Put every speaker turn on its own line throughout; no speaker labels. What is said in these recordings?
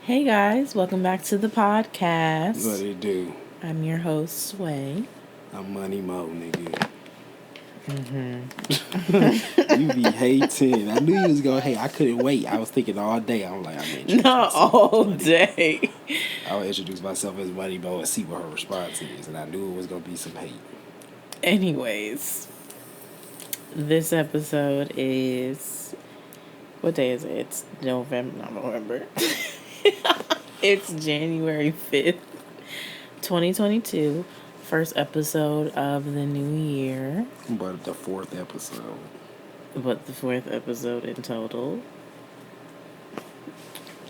Hey guys, welcome back to the podcast.
What it do?
I'm your host, Sway.
I'm Money Mo, nigga. You be hating. I knew you was gonna hate. I couldn't wait. I was thinking all day. I'm like, I'm introduce
Not
myself
all
as
day.
I would introduce myself as Money Mo and see what her response is, and I knew it was gonna be some hate.
Anyways, this episode is... What day is it? It's November. Not November. It's January 5th, 2022. First episode of the new year.
But the fourth episode.
But the fourth episode in total.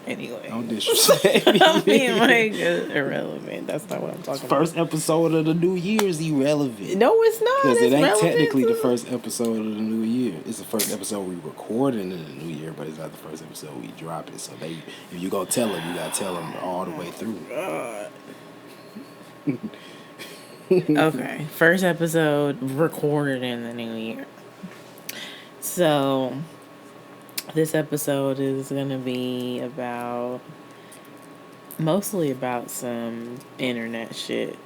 Anyway.
Don't disrespect me.
I mean, like, irrelevant. That's not what I'm talking about.
First episode of the new year is irrelevant.
No, it's not.
Because it ain't
relevant
technically
to...
the first episode of the new year. It's the first episode we recorded in the new year, but it's not the first episode we dropped it. So if you go tell them, you got to tell them all the way through.
Okay. First episode recorded in the new year. So... This episode is going to be mostly about some internet shit.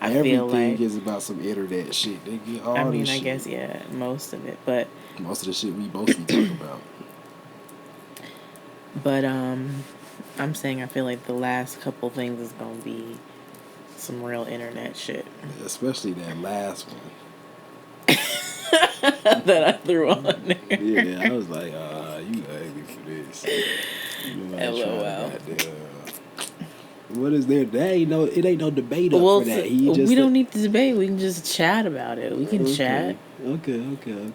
Everything is about some internet shit. They get all this shit.
I guess, yeah, most of it, but...
Most of the shit we mostly talk about.
But, I'm saying I feel like the last couple things is going to be some real internet shit.
Especially that last one.
That I threw on there.
Yeah, I was like, you ugly for this.
LOL.
What is there? It ain't no debate up for that.
We don't need to debate. We can just chat about it. We can chat.
Okay.
So,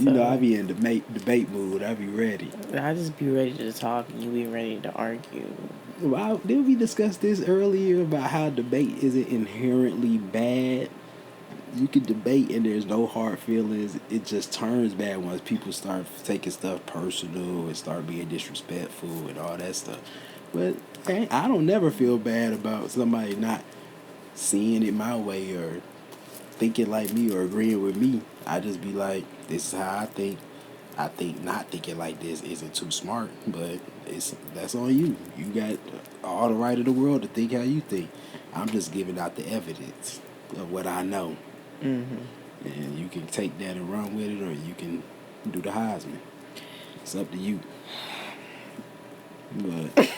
You know, I be in debate mood. I be ready.
I just be ready to talk and you be ready to argue.
Well, did we discuss this earlier about how debate isn't inherently bad? You can debate and there's no hard feelings. It just turns bad once people start taking stuff personal and start being disrespectful and all that stuff. But I don't never feel bad about somebody not seeing it my way or thinking like me or agreeing with me. I just be like, this is how I think. I think not thinking like this isn't too smart, but that's on you. You got all the right of the world to think how you think. I'm just giving out the evidence of what I know.
Mm-hmm.
And you can take that and run with it, or you can do the Heisman. It's up to you. But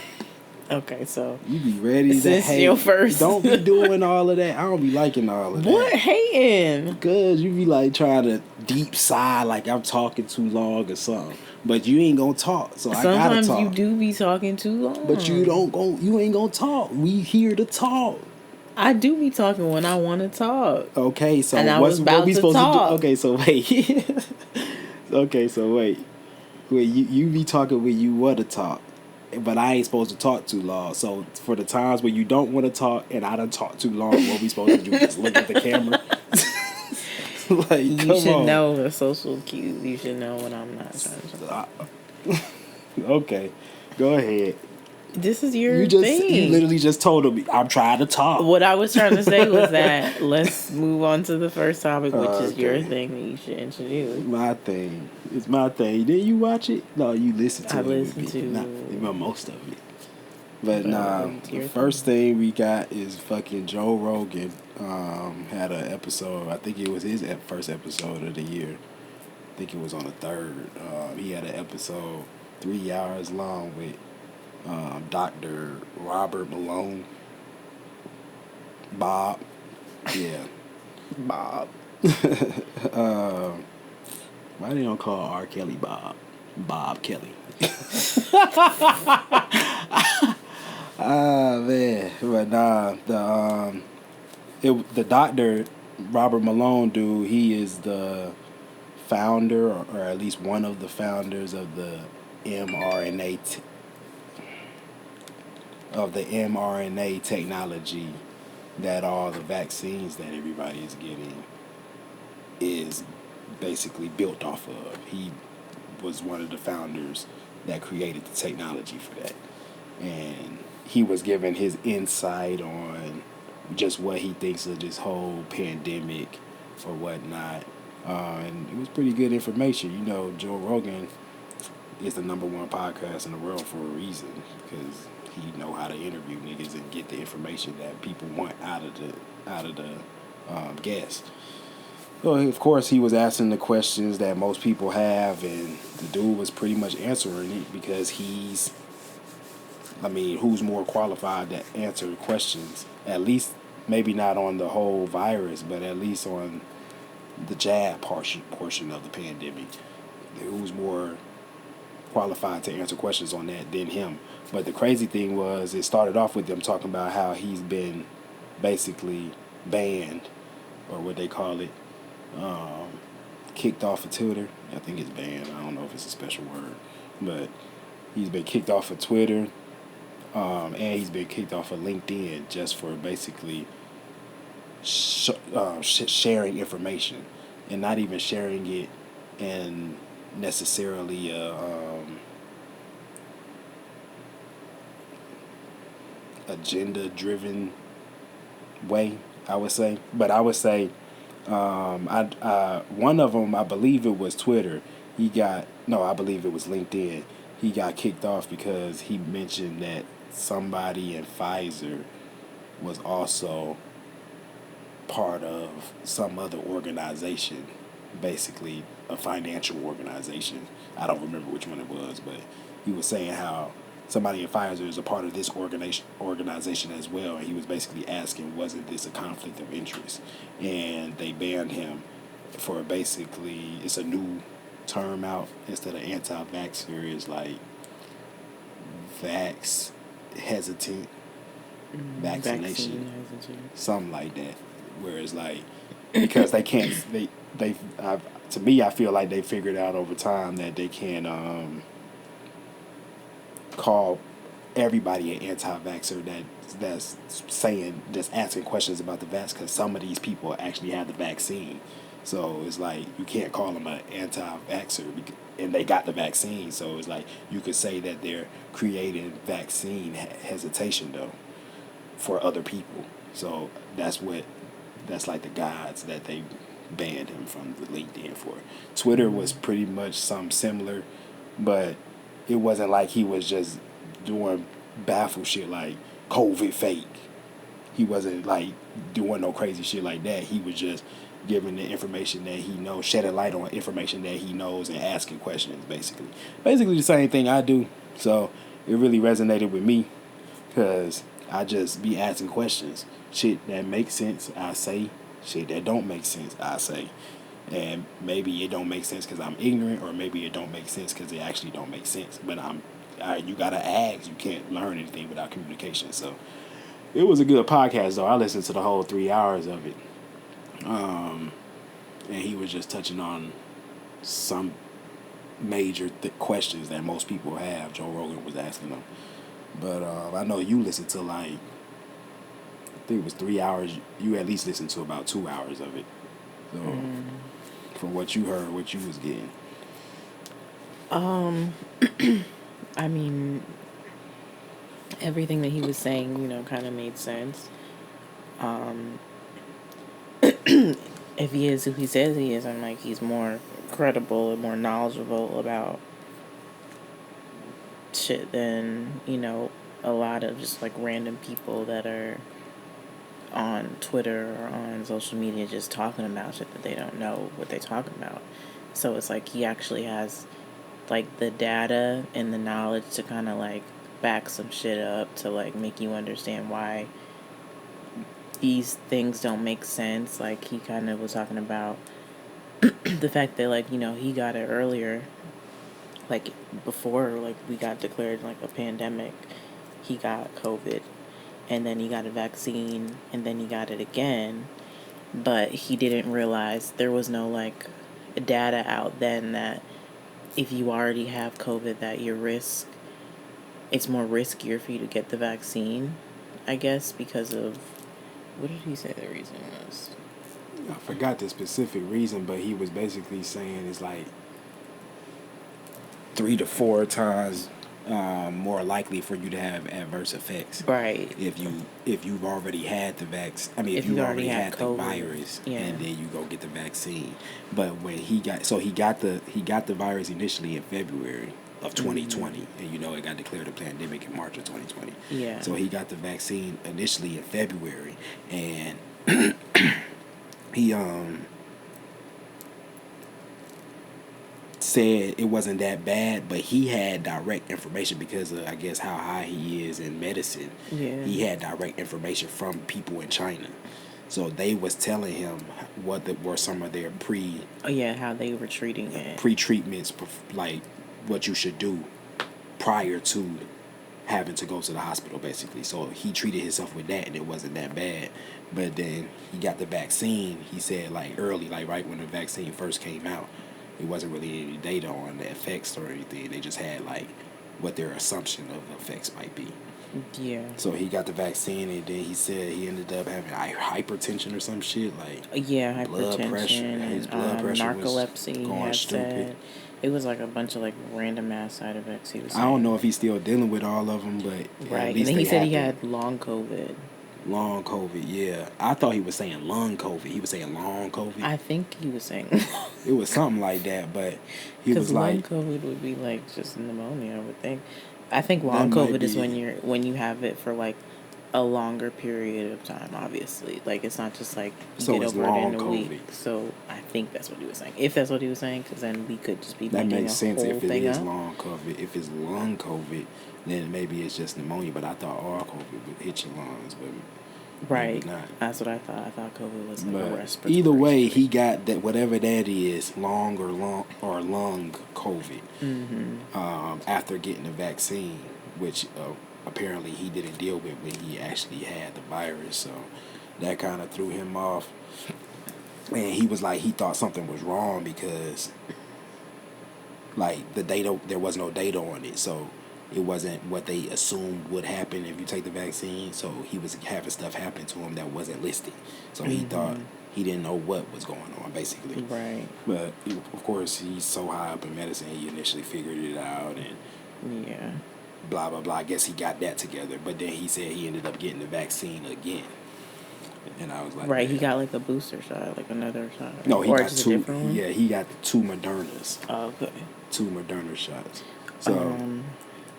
okay, so
you be ready to hate.
Your first.
Don't be doing all of that. I don't be liking all of that.
What hating?
Because you be like trying to deep sigh like I'm talking too long or something. But you ain't gonna talk, so I gotta talk.
Sometimes you do be talking too long.
But you ain't gonna talk. We here to talk.
I do be talking when I want to talk.
Okay, so
and
what we supposed to do? Okay, so wait. Wait, you be talking when you want to talk, but I ain't supposed to talk too long. So for the times when you don't want to talk and I done talk too long, what we supposed to do? Just look at the camera. Like,
you should know the social cues. You should know when I'm not trying to talk.
Okay, go ahead.
This is your thing.
You literally just told him, I'm trying to talk.
What I was trying to say was that let's move on to the first topic, which is your thing that you should introduce.
My thing. It's my thing. Did you watch it? No, you listened to it.
I listened to
most of it. But the first thing we got is fucking Joe Rogan had an episode. I think it was his first episode of the year. I think it was on the 3rd. He had an episode 3 hours long with Dr. Robert Malone. Bob. Yeah.
Bob.
Why they don't call R. Kelly Bob? Bob Kelly. Man. But the Dr. Robert Malone dude, he is the founder or at least one of the founders of the mRNA technology that all the vaccines that everybody is getting is basically built off of. He was one of the founders that created the technology for that. And he was given his insight on just what he thinks of this whole pandemic or whatnot. And it was pretty good information. You know, Joe Rogan is the #1 podcast in the world for a reason, because he know how to interview niggas and get the information that people want out of the guest. Well, of course, he was asking the questions that most people have, and the dude was pretty much answering it because who's more qualified to answer questions? At least, maybe not on the whole virus, but at least on the jab portion of the pandemic. Who's more qualified to answer questions on that than him? But the crazy thing was, it started off with them talking about how he's been basically banned, or what they call it, kicked off of Twitter. I think it's banned. I don't know if it's a special word, but he's been kicked off of Twitter, and he's been kicked off of LinkedIn just for basically sharing information, and not even sharing it in necessarily agenda-driven way, I would say. But I would say, one of them, I believe it was Twitter. I believe it was LinkedIn. He got kicked off because he mentioned that somebody in Pfizer was also part of some other organization, basically a financial organization. I don't remember which one it was, but he was saying how somebody in Pfizer is a part of this organization as well, and he was basically asking, wasn't this a conflict of interest? And they banned him for basically, it's a new term out, instead of anti-vaxxer, is like vax hesitant, vaccination hesitant, something like that, where it's like, because they can't, to me, I feel like they figured out over time that they can't call everybody an anti-vaxxer that's asking questions about the vax, because some of these people actually have the vaccine. So it's like, you can't call them an anti-vaxxer, and they got the vaccine. So it's like, you could say that they're creating vaccine hesitation, though, for other people. So that's like the guides that they banned him from the LinkedIn for. Twitter was pretty much something similar, but it wasn't like he was just doing baffle shit like COVID fake. He wasn't like doing no crazy shit like that. He was just giving the information that he knows, shedding light on information that he knows, and asking questions, basically the same thing I do. So it really resonated with me, because I just be asking questions. Shit that makes sense, I say. Shit that don't make sense, I say. And maybe it don't make sense because I'm ignorant, or maybe it don't make sense because it actually don't make sense. But you gotta ask. You can't learn anything without communication. So it was a good podcast, though. I listened to the whole 3 hours of it. And he was just touching on some major questions that most people have. Joe Rogan was asking them. But I know you listened to, like, I think it was 3 hours. You at least listened to about 2 hours of it. So from what you heard, what you was getting.
I mean, everything that he was saying, kind of made sense. If he is who he says he is, I'm like, he's more credible and more knowledgeable about shit than, a lot of just like random people that are on Twitter or on social media just talking about shit that they don't know what they're talking about. So it's like he actually has like the data and the knowledge to kind of like back some shit up to like make you understand why these things don't make sense. Like he kind of was talking about the fact that like, he got it earlier, like before like we got declared like a pandemic. He got COVID, and then he got a vaccine, and then he got it again, but he didn't realize there was no like data out then that if you already have COVID, that it's more riskier for you to get the vaccine, I guess, because of, what did he say the reason was?
I forgot the specific reason, but he was basically saying it's like 3 to 4 times more likely for you to have adverse effects.
Right.
If you've already had the if you already had the virus,
yeah,
and then you go get the vaccine. But when he got the virus initially in February, of 2020, and it got declared a pandemic in March of 2020.
Yeah.
So he got the vaccine initially in February, and he said it wasn't that bad, but he had direct information because of, I guess, how high he is in medicine.
Yeah.
He had direct information from people in China. So they was telling him what were some of their
how they were treating it.
Pre-treatments, like what you should do prior to having to go to the hospital, basically. So he treated himself with that, and it wasn't that bad. But then he got the vaccine. He said, like, early, like right when the vaccine first came out, it wasn't really any data on the effects or anything. They just had, like, what their assumption of the effects might be.
Yeah.
So he got the vaccine, and then he said he ended up having hypertension or some shit, like
hypertension,
blood pressure. His blood pressure
narcolepsy.
was going stupid.
Said it was like a bunch of like random ass side effects. He was saying.
I don't know if he's still dealing with all of them, but
right.
At least
and then he said he had long COVID.
Long COVID, yeah. I thought he was saying lung COVID. He was saying long COVID.
I think he was saying
it was something like that, but he was like,
long COVID would be like just pneumonia, I would think. I think long COVID is when you have it for like a longer period of time. Obviously, like it's not just like you get over it in a week. So I think that's what he was saying. If that's what he was saying, because then we could just be
that
making
makes
a
sense
whole
if it
thing
is
up.
long COVID. If it's lung COVID, then maybe it's just pneumonia. But I thought all COVID would hit your lungs, but.
Right, that's what I thought. I thought COVID was like a respiratory.
Either way, he got that, whatever that is, lung COVID.
Mm-hmm.
After getting the vaccine, which apparently he didn't deal with when he actually had the virus, so that kind of threw him off. And he was like, he thought something was wrong because, like, the data, there was no data on it, so. It wasn't what they assumed would happen if you take the vaccine. So he was having stuff happen to him that wasn't listed. So he thought he didn't know what was going on, basically.
Right.
But, of course, he's so high up in medicine, he initially figured it out. And
yeah.
Blah, blah, blah. I guess he got that together. But then he said he ended up getting the vaccine again. And I was like...
Right, he got like a booster shot, like another shot. Right?
No, he got
two. A different one?
Yeah, he got 2 Modernas.
Oh, okay.
2 Moderna shots. So...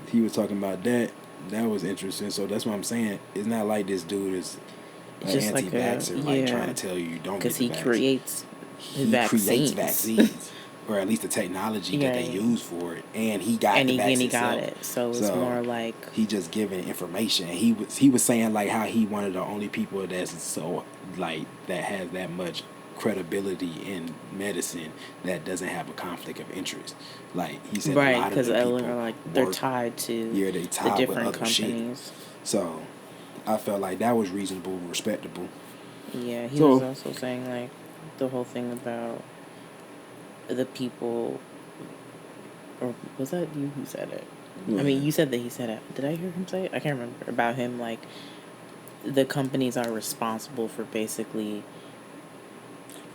he was talking about that. That was interesting. So that's what I'm saying. It's not like this dude is an anti-vaxxer, like trying to tell you don't get the vaccine.
Because he creates
vaccines. Or at least the technology that they use for it. And he got the vaccine. And he got it.
So it's more like...
he just giving information. He was saying like how he one of the only people that's so like that has that much credibility in medicine that doesn't have a conflict of interest. Like he said,
right?
Because
they're tied to
they tied
the different
with other
companies.
Shit. So I felt like that was reasonable, respectable.
Yeah, he was also saying like the whole thing about the people, or was that you who said it? Yeah. I mean, you said that he said it. Did I hear him say it? I can't remember. About him, like the companies are responsible for basically.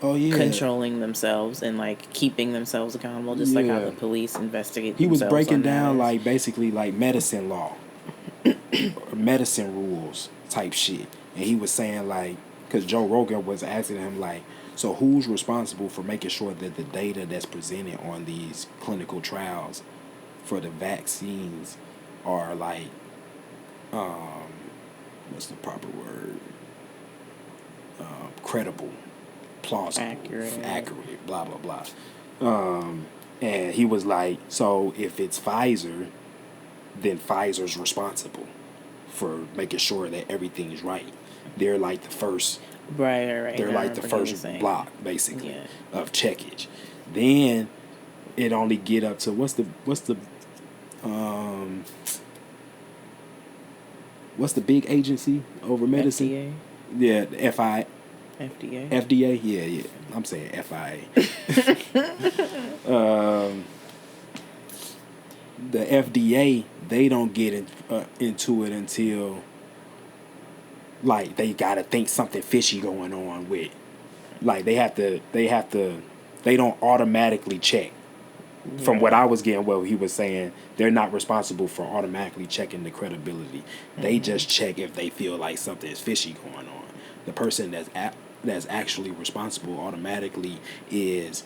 Oh, yeah.
Controlling themselves and like keeping themselves accountable, just like how the police investigate.
He was breaking down like basically like medicine law, or medicine rules type shit, and he was saying like, because Joe Rogan was asking him like, so who's responsible for making sure that the data that's presented on these clinical trials for the vaccines are like, what's the proper word? Credible. Plausible, accurate, blah blah blah, and he was like, so if it's Pfizer, then Pfizer's responsible for making sure that everything is right. They're like the first,
right.
They're like the first block basically of checkage. Then it only get up to what's the big agency over medicine?
FDA?
Yeah, the FDA, yeah. I'm saying FIA. The FDA, they don't get into it until like they gotta think something fishy going on with. Like they don't automatically check. Yeah. From what I was getting, he was saying they're not responsible for automatically checking the credibility. Mm-hmm. They just check if they feel like something is fishy going on. The person that's actually responsible automatically is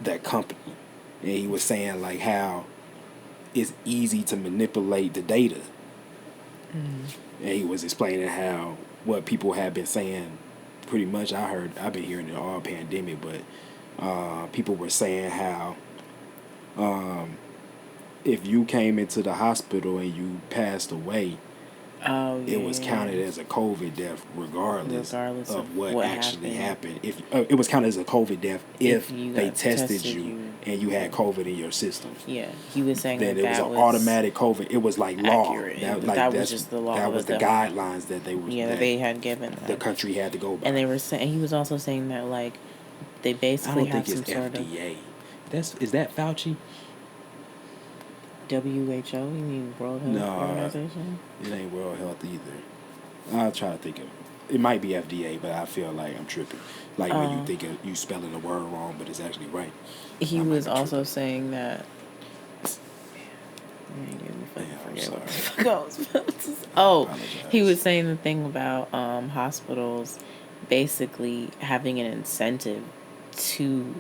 that company. And he was saying like how it's easy to manipulate the data. And he was explaining how what people have been saying. Pretty much, I've been hearing it all pandemic, but people were saying how if you came into the hospital and you passed away, it was counted as a COVID death regardless of what actually happened. If it was counted as a COVID death if they tested you and you had COVID in your system.
Yeah, he was saying
then it was an automatic COVID. It was like law.
That was just the law.
That was the guidelines that they were.
Yeah, that they had given.
The country had to go by.
And they were saying, he was also saying that like they basically have some sort of.
FDA. Is that Fauci?
WHO? You mean World Health Organization?
It ain't World Health either. I'll try to think of it. It might be FDA, but I feel like I'm tripping. Like when you think of you spelling the word wrong, but it's actually right.
He was also saying that. He was saying the thing about hospitals basically having an incentive to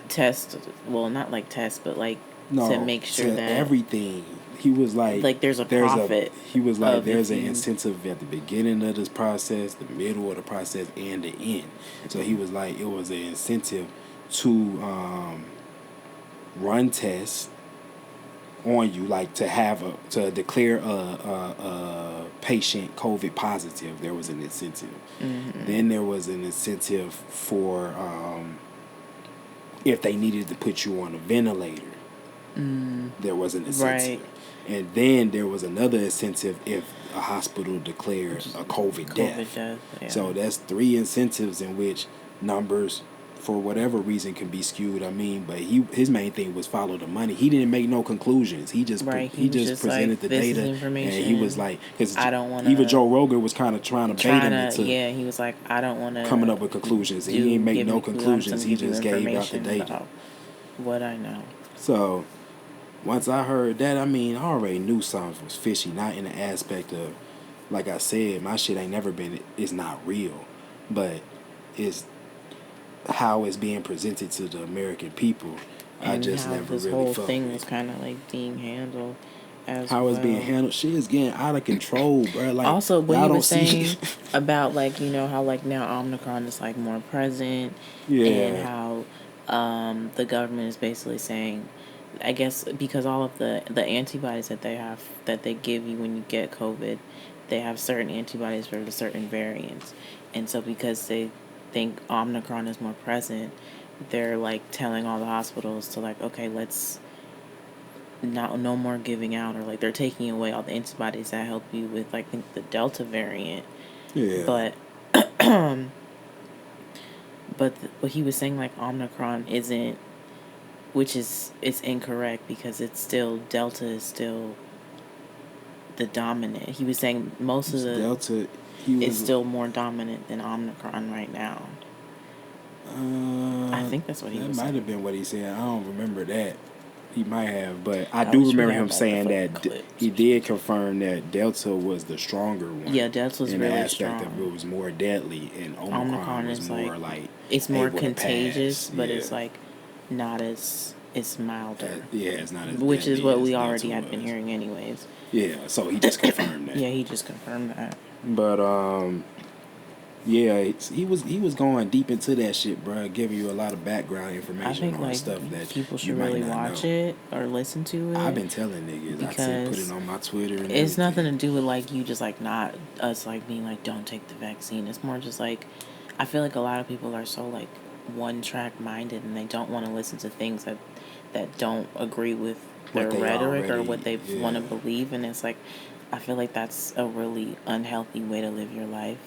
test. Well, not like test, but like to make sure that
everything. He was like
there's a profit.
He was like there's an incentive at the beginning of this process, the middle of the process, and the end. So he was like it was an incentive to run tests on you, like to declare a patient COVID positive. There was an incentive. Then there was an incentive for if they needed to put you on a ventilator. There was an incentive. Right. And then there was another incentive if a hospital declared a COVID death. Yeah. So that's 3 incentives in which numbers, for whatever reason, can be skewed. I mean, but his main thing was follow the money. He didn't make no conclusions. He just presented like, the data, and he was like, because even Joe Rogan was kind of trying to bait him into.
Yeah, he was like, I don't want to
coming up with conclusions. And he didn't make no conclusions. He just gave out the data.
What I know.
So. Once I heard that, I mean, I already knew something was fishy. Not in the aspect of, like I said, my shit ain't never been, it's not real. But it's how it's being presented to the American people.
And
I just
how
never
this
really
whole
felt
thing
it.
was kind of like being handled as
how
well.
It's being handled. Shit is getting out of control, bro. Like,
also, what you were saying about, like, you know, how, like, now Omicron is, like, more present.
Yeah.
And how the government is basically saying, I guess because all of the antibodies that they have, that they give you when you get COVID, they have certain antibodies for the certain variants. And so because they think Omicron is more present, they're like telling all the hospitals to like, okay, let's no more giving out, or like they're taking away all the antibodies that help you with, like, I think the Delta variant.
Yeah.
But what he was saying, like, Omicron isn't, which is, it's incorrect because it's still, Delta is still the dominant. He was saying most of the
Delta
is still more dominant than Omicron right now. I think that's what he was saying. That
might have been what he said. I don't remember that. He might have, but I do remember him saying that he did confirm that Delta was the stronger one.
Yeah, Delta was really strong.
In the aspect of it was more deadly, and Omicron was more like
it's more contagious, but it's like not as, it's milder.
It's not as
which is what we already had been hearing anyways.
Yeah, so he just confirmed that.
Yeah, he just confirmed that.
But yeah, he was going deep into that shit, bro, giving you a lot of background information on stuff that
people should really watch it or listen to it.
I've been telling niggas, I said put it on my Twitter. And
it's nothing to do with like you just like not us like being like don't take the vaccine. It's more just like I feel like a lot of people are so like one track minded and they don't want to listen to things that don't agree with their rhetoric or what they want to believe, and it's like I feel like that's a really unhealthy way to live your life.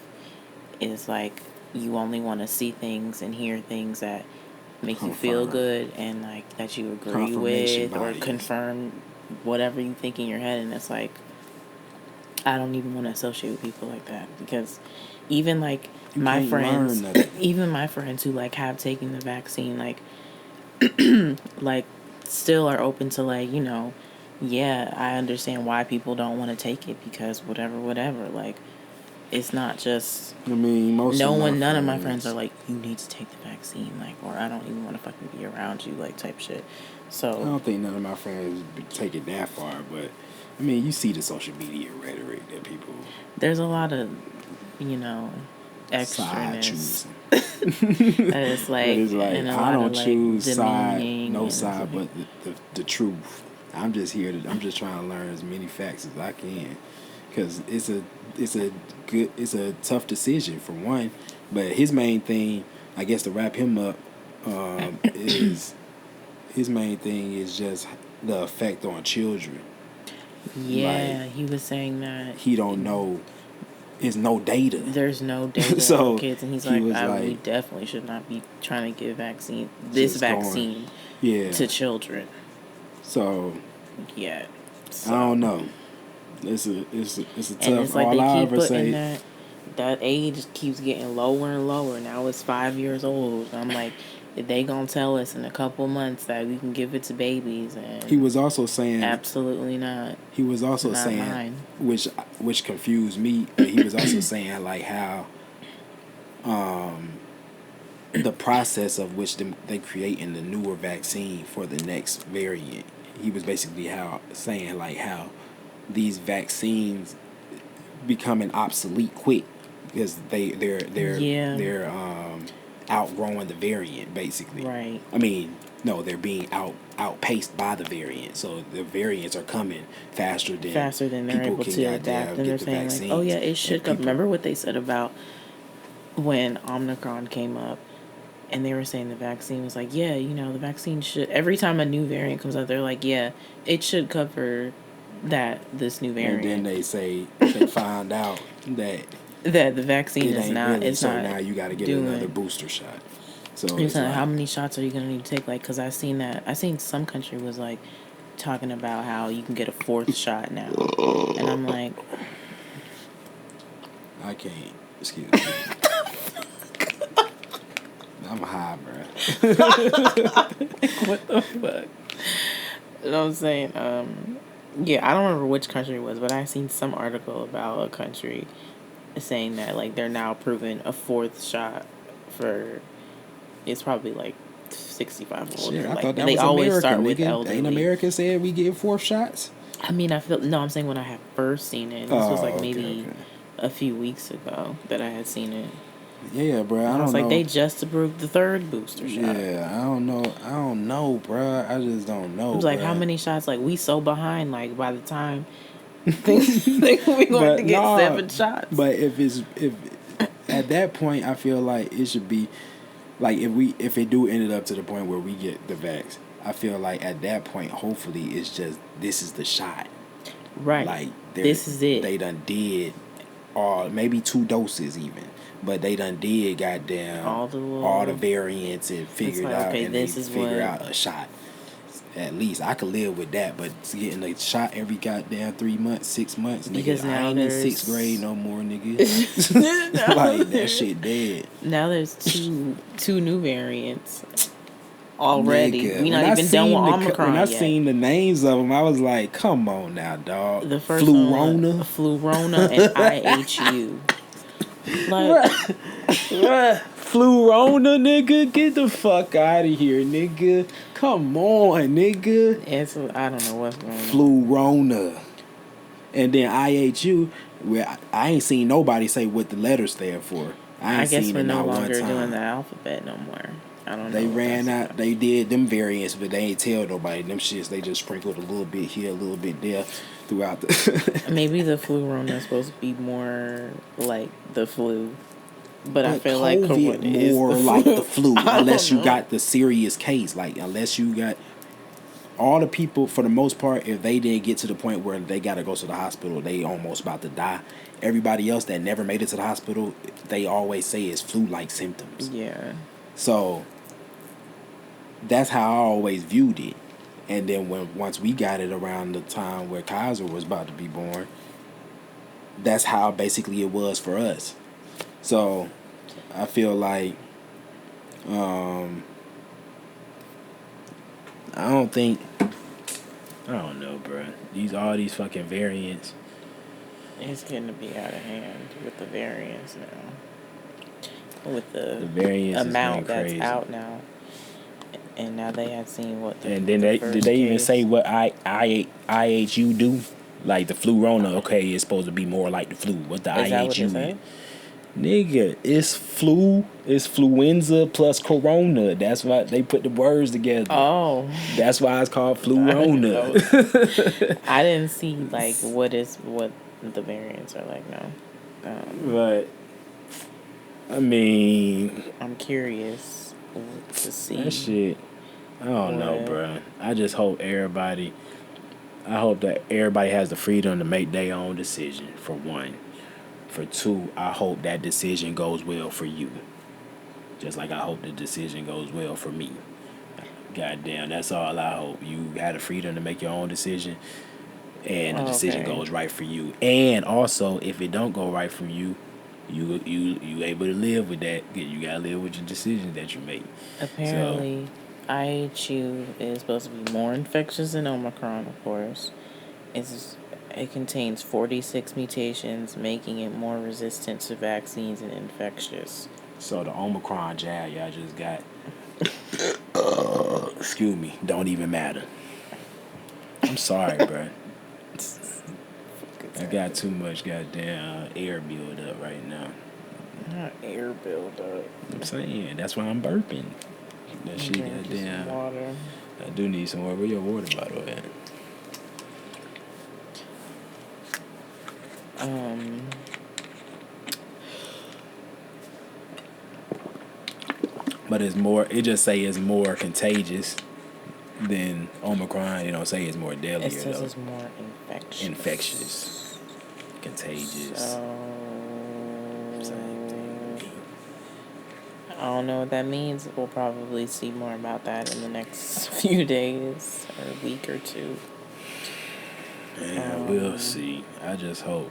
Is like you only want to see things and hear things that make you feel good and like that you agree with or confirm whatever you think in your head, and it's like I don't even want to associate with people like that because even like my friends who like have taken the vaccine like like still are open to like, you know, yeah, I understand why people don't want to take it because whatever like it's not just.
I mean,
none of my friends are like, you need to take the vaccine, like, or I don't even want to fucking be around you, like, type shit. So
I don't think none of my friends take it that far, but I mean, you see the social media rhetoric that people
there's a lot of,
side
extraness.
choosing.
That is
But
like,
it's like
and a
I
lot
don't
of like
choose side,
demeaning
no
and
side,
like,
but the truth. I'm just here to. I'm just trying to learn as many facts as I can, because it's a tough decision for one. But his main thing, I guess, to wrap him up, is his main thing is just the effect on children.
yeah,
Like
he was saying that
he don't know. There's no data.
there's no data
So
on kids, and he's
he
like,
was
we
like
definitely should not be trying to give this
just going,
vaccine
yeah.
to children
So
yet.
I
So,
don't know. It's a
and
tough.
it's like
All
they
I
keep
ever
putting
say.
that age keeps getting lower and lower. Now it's 5 years old. I'm like, they gonna tell us in a couple months that we can give it to babies, and
He was also saying.
absolutely not.
He was also
Not
saying,
mine.
which confused me. But he was also saying like how, the process of which they creating the newer vaccine for the next variant. He was basically saying like how these vaccines becoming obsolete quick because
Yeah.
they're outgrowing the variant basically.
Right.
I mean, no, they're being outpaced by the variant. So the variants are coming faster than
they're
people
able
can
to adapt,
goddamn
and they're
get the
saying like,
vaccines.
oh yeah, it should
And
go.
people,
Remember what they said about when Omicron came up, and they were saying the vaccine was like, yeah, the vaccine should. Every time a new variant comes out, they're like, yeah, it should cover this new
and then
variant.
they say they find out that
That the vaccine
it
is
ain't
not.
really.
It's
So
not
now you got to get another
doing.
booster shot. So
It's
it's
like,
like,
how many shots are you gonna need to take? Like, cause I seen some country was like talking about how you can get a fourth shot now, and I'm like,
I can't. Excuse me. I'm high, bro.
what the fuck? You know what I'm saying? Yeah, I don't remember which country it was, but I seen some article about a country saying that like they're now proving a fourth shot for it's probably like 65 or older.
Shit, I
Like
thought that
they
was
always
America,
start with
nigga. Ain't
elderly.
America said we get 4 shots?
I mean, I'm saying when I had first seen it, this was like maybe a few weeks ago that I had seen it.
Yeah, bro.
And
I
I was
don't
like,
know.
they just approved the third booster shot.
Yeah, I don't know. I don't know, bro. I just don't know.
It was like,
bruh.
how many shots? Like, we so behind. Like, by the time we going to get 7 shots.
But if at that point, I feel like it should be like if it do ended up to the point where we get the vax, I feel like at that point, hopefully, it's just this is the shot.
Right.
Like
this is it.
They done did, or maybe 2 doses even, but they done did goddamn
all
the variants and figured out, and they figure out a shot. At least I could live with that, but getting a shot every goddamn 3 months, 6 months,
because
nigga,
now
I ain't in 6th grade no more, nigga. Like that shit dead.
Now there's two new variants already.
Nigga,
We not even done with Omicron
when I
yet.
seen the names of them, I was like, "Come on now, dog."
The first
Flurona,
and IHU. Like,
Flurona, nigga, get the fuck out of here, nigga. Come on, nigga.
I don't know what's going on.
Flurona, and then IHU. Where I ain't seen nobody say what the letters stand for.
I guess we're no longer doing the alphabet no more. I don't know.
They ran out. They did them variants, but they ain't tell nobody them shits. They just sprinkled a little bit here, a little bit there, throughout the.
Maybe the Flurona is supposed to be more like the flu, but I feel like
COVID
is
more
the
like the flu, unless you
know.
got the serious case. Like unless you got all the people, for the most part, if they didn't get to the point where they got to go to the hospital, they almost about to die. Everybody else that never made it to the hospital, they always say it's flu-like symptoms.
Yeah.
So that's how I always viewed it. And then once we got it around the time where Kaiser was about to be born, that's how basically it was for us. So I feel like I don't know, bro. All these fucking variants.
It's getting to be out of hand with the variants now. With the
variants
amount that's
crazy.
out now. And now they had seen what
And then did
first
they even
case.
say what IHU do? Like the flu-rona, okay, it's supposed to be more like the flu. What the
Is that what
IHU
it
is?
said?
Nigga, it's fluenza plus corona. That's why they put the words together.
Oh,
That's why it's called
I didn't
flu-rona.
know. I didn't see like what the variants are like now.
But I mean,
I'm curious to see.
that shit, I don't know, bro. I just hope everybody. I hope that everybody has the freedom to make their own decision. For one, for two, I hope that decision goes well for you. Just like I hope the decision goes well for me. Goddamn, that's all I hope. You had the freedom to make your own decision, and the decision goes right for you. And also, if it don't go right for you, you able to live with that. You gotta live with your decisions that you make.
Apparently, IHU is supposed to be more infectious than Omicron, of course. It contains 46 mutations, making it more resistant to vaccines and infectious.
So the Omicron jab y'all just got, excuse me, don't even matter. I'm sorry, bro. I got too much goddamn air build up right now.
Not air buildup.
I'm saying that's why I'm burping. That shit goddamn.
Water.
I do need some water. Where your water bottle at? But it's more. It just say it's more contagious than Omicron. It don't say it's more deadly.
It says
though.
it's more infectious.
Infectious, contagious. Same thing.
I don't know what that means. We'll probably see more about that in the next few days or a week or two.
Yeah, we'll see. I just hope.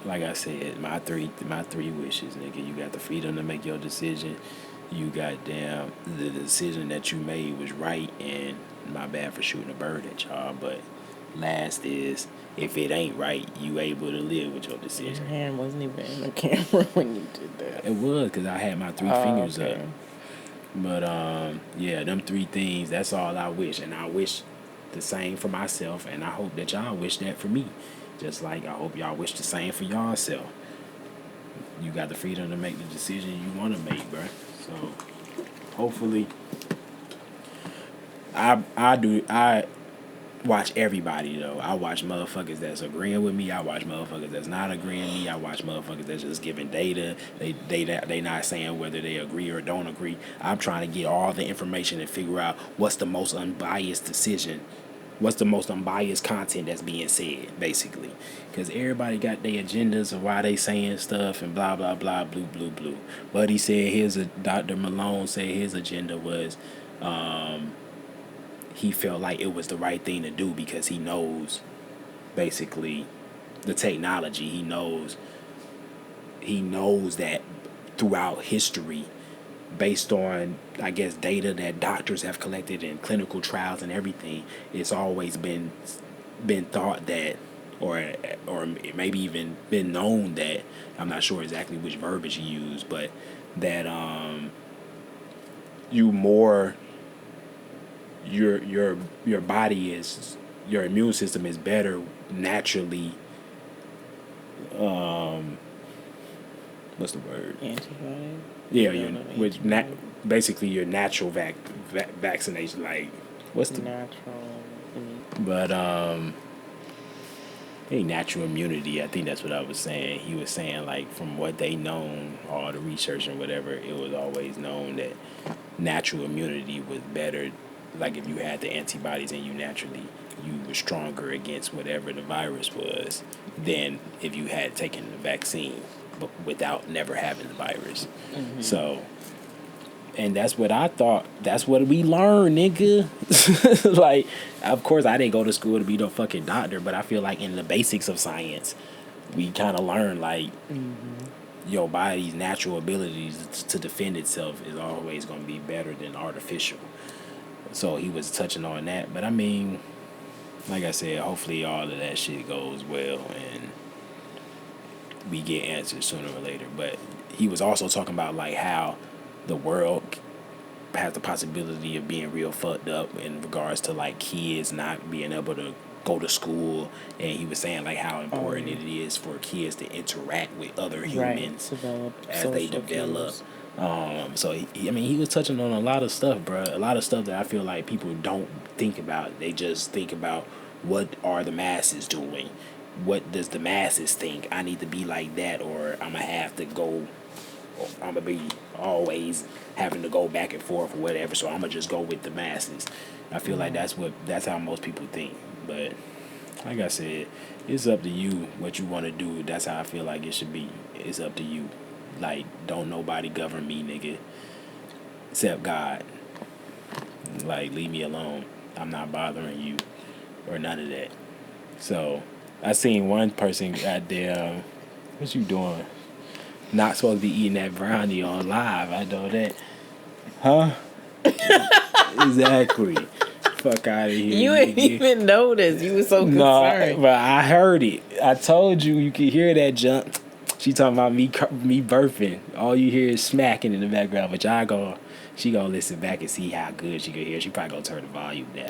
Like I said, my three wishes, nigga. You got the freedom to make your decision. You got the decision that you made was right, and my bad for shooting a bird at y'all. But last is, if it ain't right, you able to live with your decision.
Your hand wasn't even in the camera when you did that.
It was because I had my three fingers
okay.
up. But yeah, them three things. That's all I wish, and I wish the same for myself, and I hope that y'all wish that for me. Just like I hope y'all wish the same for yourself. You got the freedom to make the decision you want to make, bro. So hopefully, I watch everybody though. I watch motherfuckers that's agreeing with me. I watch motherfuckers that's not agreeing with me. I watch motherfuckers that's just giving data. They not saying whether they agree or don't agree. I'm trying to get all the information and figure out what's the most unbiased decision. What's the most unbiased content that's being said, basically. Because everybody got their agendas of why they saying stuff and blah, blah, blah, blue, blue, blue. But he said Dr. Malone said his agenda was he felt like it was the right thing to do because he knows, basically, the technology. He knows that throughout history, based on, I guess, data that doctors have collected in clinical trials and everything, it's always been thought that, or maybe even been known that, I'm not sure exactly which verbiage you use, but that your body is, your immune system is better naturally. What's the word?
Antibody.
Yeah, basically your natural vaccination. Like, what's the
natural?
But natural immunity. I think that's what I was saying. He was saying, like, from what they known, all the research and whatever, it was always known that natural immunity was better. Like, if you had the antibodies and you were stronger against whatever the virus was than if you had taken the vaccine, but without never having the virus. Mm-hmm. So, and that's what I thought. That's what we learned, nigga. Like, of course, I didn't go to school to be no fucking doctor, but I feel like in the basics of science, we kind of learn, like, your body's natural abilities to defend itself is always going to be better than artificial. So he was touching on that. But I mean, like I said, hopefully all of that shit goes well and we get answers sooner or later. But he was also talking about, like, how the world has the possibility of being real fucked up in regards to like kids not being able to go to school, and he was saying like how important it is for kids to interact with other humans
Develop
as they
social
develop.
cues.
So he was touching on a lot of stuff, bro. A lot of stuff that I feel like people don't think about. They just think about what are the masses doing. What does the masses think? I need to be like that, or I'm gonna have to go. I'm gonna be always having to go back and forth or whatever. So I'm gonna just go with the masses. I feel like that's how most people think. But like I said, it's up to you what you want to do. That's how I feel like it should be. It's up to you. Like, don't nobody govern me, nigga, except God. Like, leave me alone. I'm not bothering you or none of that. So I seen one person goddamn, what you doing? Not supposed to be eating that brownie on live. I know that. Huh? Exactly. Fuck out of here.
You ain't even noticed. You was so concerned.
No, but I heard it. I told you could hear that jump. She talking about me burping. All you hear is smacking in the background. But she gonna listen back and see how good she can hear. She probably gonna turn the volume down.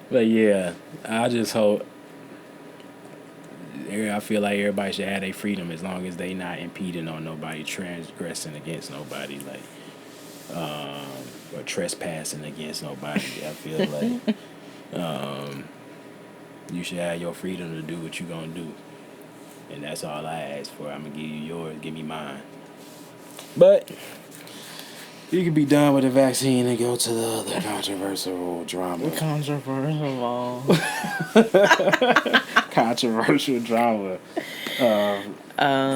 But yeah, I just hope. I feel like everybody should have their freedom as long as they not impeding on nobody, transgressing against nobody, like, or trespassing against nobody. I feel like you should have your freedom to do what you gonna do, and that's all I ask for. I'm gonna give you yours, give me mine. But you can be done with the vaccine and go to the other controversial drama. Controversial drama.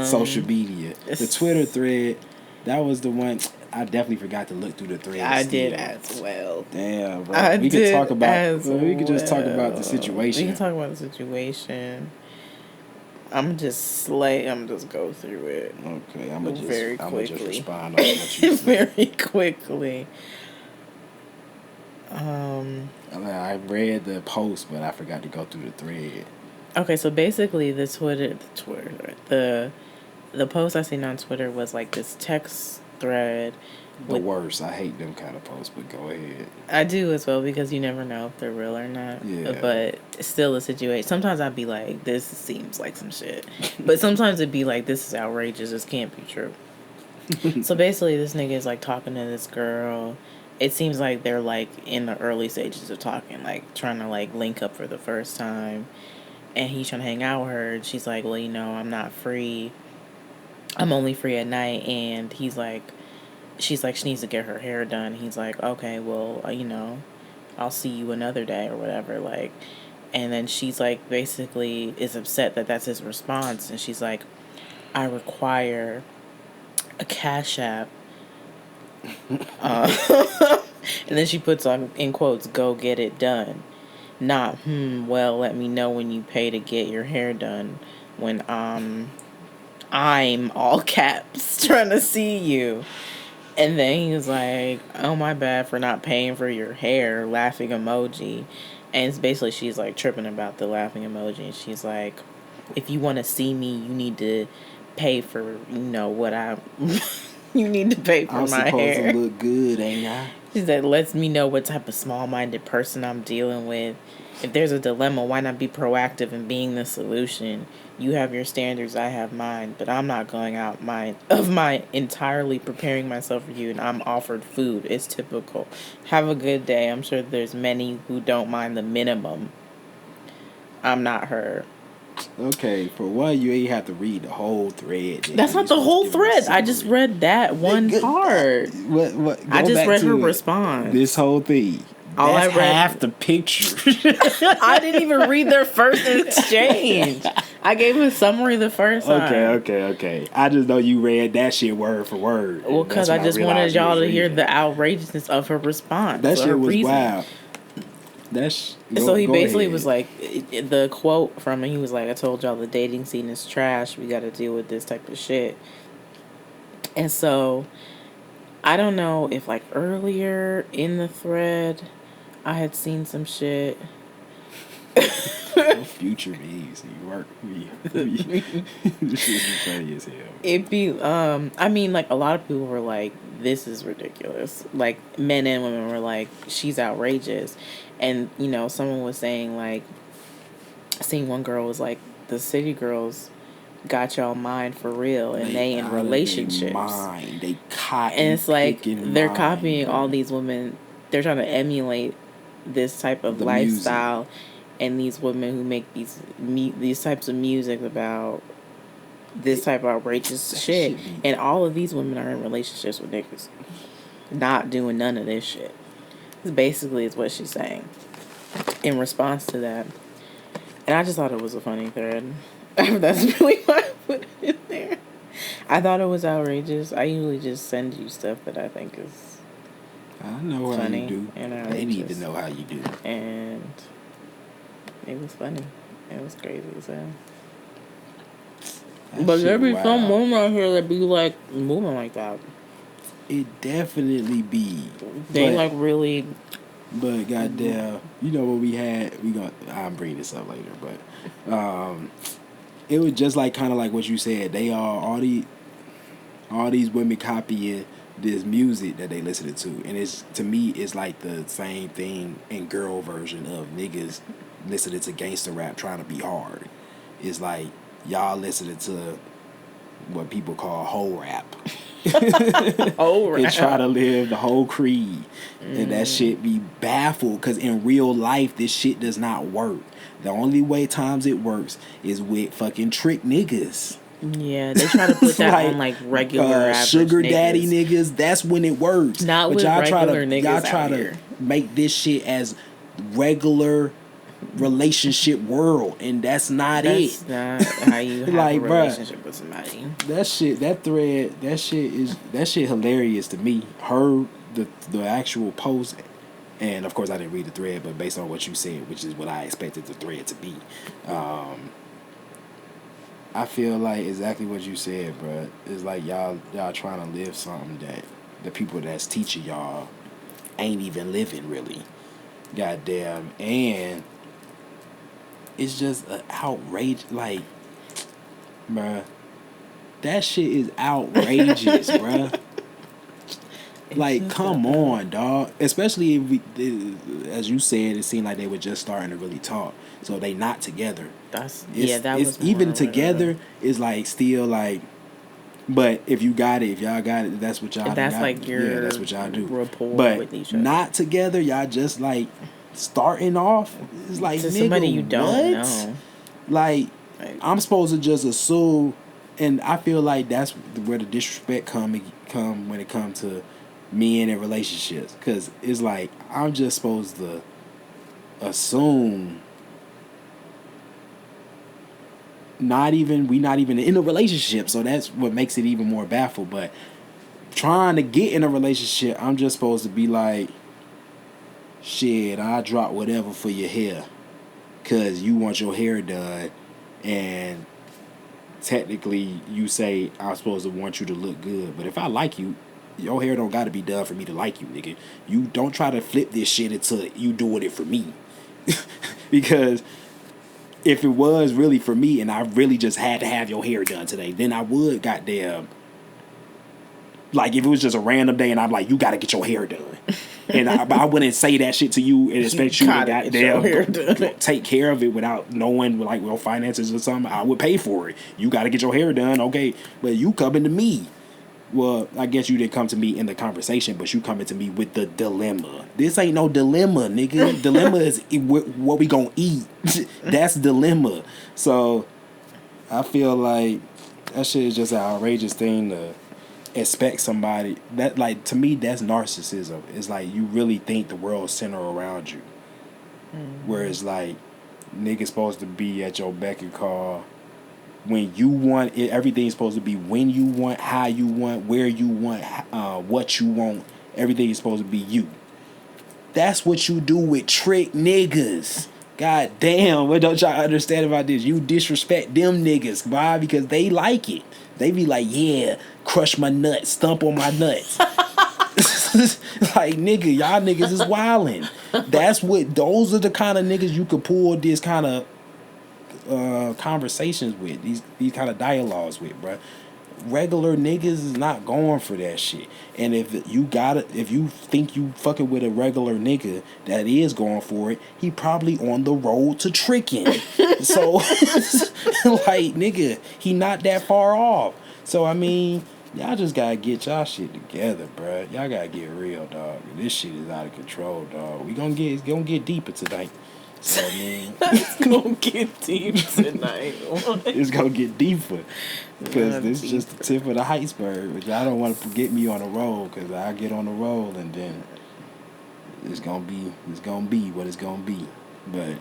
Social media. The Twitter thread, that was the one. I definitely forgot to look through the thread.
I did as well.
Damn, bro. We could talk about. We could just talk about the situation.
We can talk about the situation. I'm just go through it.
Okay,
I'm just
respond on what you said.
Very quickly.
I read the post, but I forgot to go through the thread.
Okay, so basically the post I seen on Twitter was like this text thread.
The worst. I hate them kind of posts, but go ahead.
I do as well, because you never know if they're real or not.
Yeah.
But it's still a situation. Sometimes I'd be like, this seems like some shit. But sometimes it'd be like, this is outrageous. This can't be true. So basically, this nigga is like talking to this girl. It seems like they're like in the early stages of talking, like trying to like link up for the first time. And he's trying to hang out with her. And she's like, well, I'm not free. I'm only free at night. And she's like, she needs to get her hair done. He's like, okay, well, I'll see you another day or whatever. Like, and then she's like, basically is upset that that's his response. And she's like, I require a Cash App. And then she puts on, in quotes, go get it done. Not, well, let me know when you pay to get your hair done. When I'm all caps trying to see you. And then he was like, oh, my bad for not paying for your hair, laughing emoji. And it's basically, she's like tripping about the laughing emoji. And she's like, if you want to see me, you need to pay for, what you need to pay for my hair.
I'm supposed to look good, ain't I?
She said, lets me know what type of small-minded person I'm dealing with. If there's a dilemma, why not be proactive in being the solution? You have your standards, I have mine, but I'm not going out of my entirely preparing myself for you, and I'm offered food. It's typical. Have a good day. I'm sure there's many who don't mind the minimum. I'm not her.
Okay, for one, you ain't have to read the whole thread.
That's not the whole thread. I just read that one part.
What?
I just read her response.
This whole thing.
All
That's
I read,
half the picture.
I didn't even read their first exchange. I gave a summary the first time.
Okay. I just know you read that shit word for word.
Well, because I just wanted y'all to hear the outrageousness of her response.
That shit was
reason.
wild.
So he basically was like, the quote from him, he was like, I told y'all the dating scene is trash. We got to deal with this type of shit. And so, I don't know if like earlier in the thread, I had seen some shit.
future memes. You work. This shit's funny as hell.
It'd be, I mean, like, a lot of people were like, this is ridiculous. Like, men and women were like, she's outrageous. And, you know, someone was saying, like, seeing one girl was like, the city girls got y'all mind for real, and they in relationships.
They copy.
And it's like, they're copying
bro.
all these women. They're trying to emulate this type of lifestyle and these women who make these types of music about this type of outrageous shit. And all of these women are in relationships with niggas, not doing none of this shit. This basically is what she's saying in response to that. And I just thought it was a funny thread. That's really why I put it in there. I thought it was outrageous. I usually just send you stuff that I think is
I know
funny
how you do.
And
they need to know how you do.
And it was funny. It was crazy as hell. But there be some women out here that be like moving like that.
It definitely be.
They like really.
But goddamn, you know what we had? I'll bring this up later, but it was just like kind of like what you said. They are all these women copying this music that they listening to, and it's, to me, it's like the same thing in girl version of niggas listening to gangster rap trying to be hard. It's like y'all listening to what people call hoe rap.
Whole rap.
And try to live the whole creed. And that shit be baffled, because in real life this shit does not work. The only way times it works is with fucking trick niggas.
Yeah, they try to put that like, on like regular average
sugar
niggas.
daddy niggas. That's when it works.
Not
but
with
y'all
regular niggas.
Y'all try to make this shit as regular relationship world, and that's not
that's
it.
Not how you have like, a relationship with somebody.
That shit hilarious to me. The actual post, and of course I didn't read the thread, but based on what you said, which is what I expected the thread to be, I feel like exactly what you said, bro. It's like y'all trying to live something that the people that's teaching y'all ain't even living, really. Goddamn. And it's just an outrage. Like, bruh, that shit is outrageous, bruh. Like, come on, dog. Especially if as you said, it seemed like they were just starting to really talk. So they not together.
That was
even together is like still like. But if y'all got it, that's what y'all.
That's like your
that's what y'all do.
Rapport
but
with each other.
Not together, y'all just like starting off. It's like,
to
nigga,
somebody you don't
what?
know.
Like, I'm supposed to just assume, and I feel like that's where the disrespect come when it comes to men and relationships, because it's like I'm just supposed to assume. We not even in a relationship, so that's what makes it even more baffled. But trying to get in a relationship, I'm just supposed to be like, shit, I'll drop whatever for your hair, cause you want your hair done, and technically you say I'm supposed to want you to look good. But if I like you, your hair don't gotta be done for me to like you, nigga. You don't try to flip this shit until you doing it for me. Because if it was really for me and I really just had to have your hair done today, then I would goddamn. Like, if it was just a random day and I'm like, you gotta get your hair done. And I wouldn't say that shit to you and expect you to goddamn take care of it without knowing, like, well, finances or something. I would pay for it. You gotta get your hair done, okay. But you coming to me. Well, I guess you didn't come to me in the conversation, but you coming to me with the dilemma. This ain't no dilemma, nigga. Dilemma is what we gonna eat. That's dilemma. So, I feel like that shit is just an outrageous thing to expect somebody. That, like, to me, that's narcissism. It's like you really think the world center around you. Mm-hmm. Whereas, like, niggas supposed to be at your beck and call. When you want it, everything's supposed to be when you want, how you want, where you want, what you want. Everything is supposed to be you. That's what you do with trick niggas. God damn, what don't y'all understand about this? You disrespect them niggas. Why? Because they like it. They be like, yeah, crush my nuts, stomp on my nuts. Like, nigga, y'all niggas is wildin'. Those are the kind of niggas you could pull this kind of conversations with, these kind of dialogues with, bruh. Regular niggas is not going for that shit. And if you think you fucking with a regular nigga that is going for it, he probably on the road to tricking. So, like, nigga, he not that far off. So, I mean, y'all just gotta get y'all shit together, bruh. Y'all gotta get real, dog. This shit is out of control, dog. It's gonna get deeper tonight. So, I mean,
It's gonna get deep tonight.
it's gonna get deeper. Because this is just the tip of the iceberg, which I don't want to get me on the roll, because I get on the roll and then it's gonna be what it's gonna be. But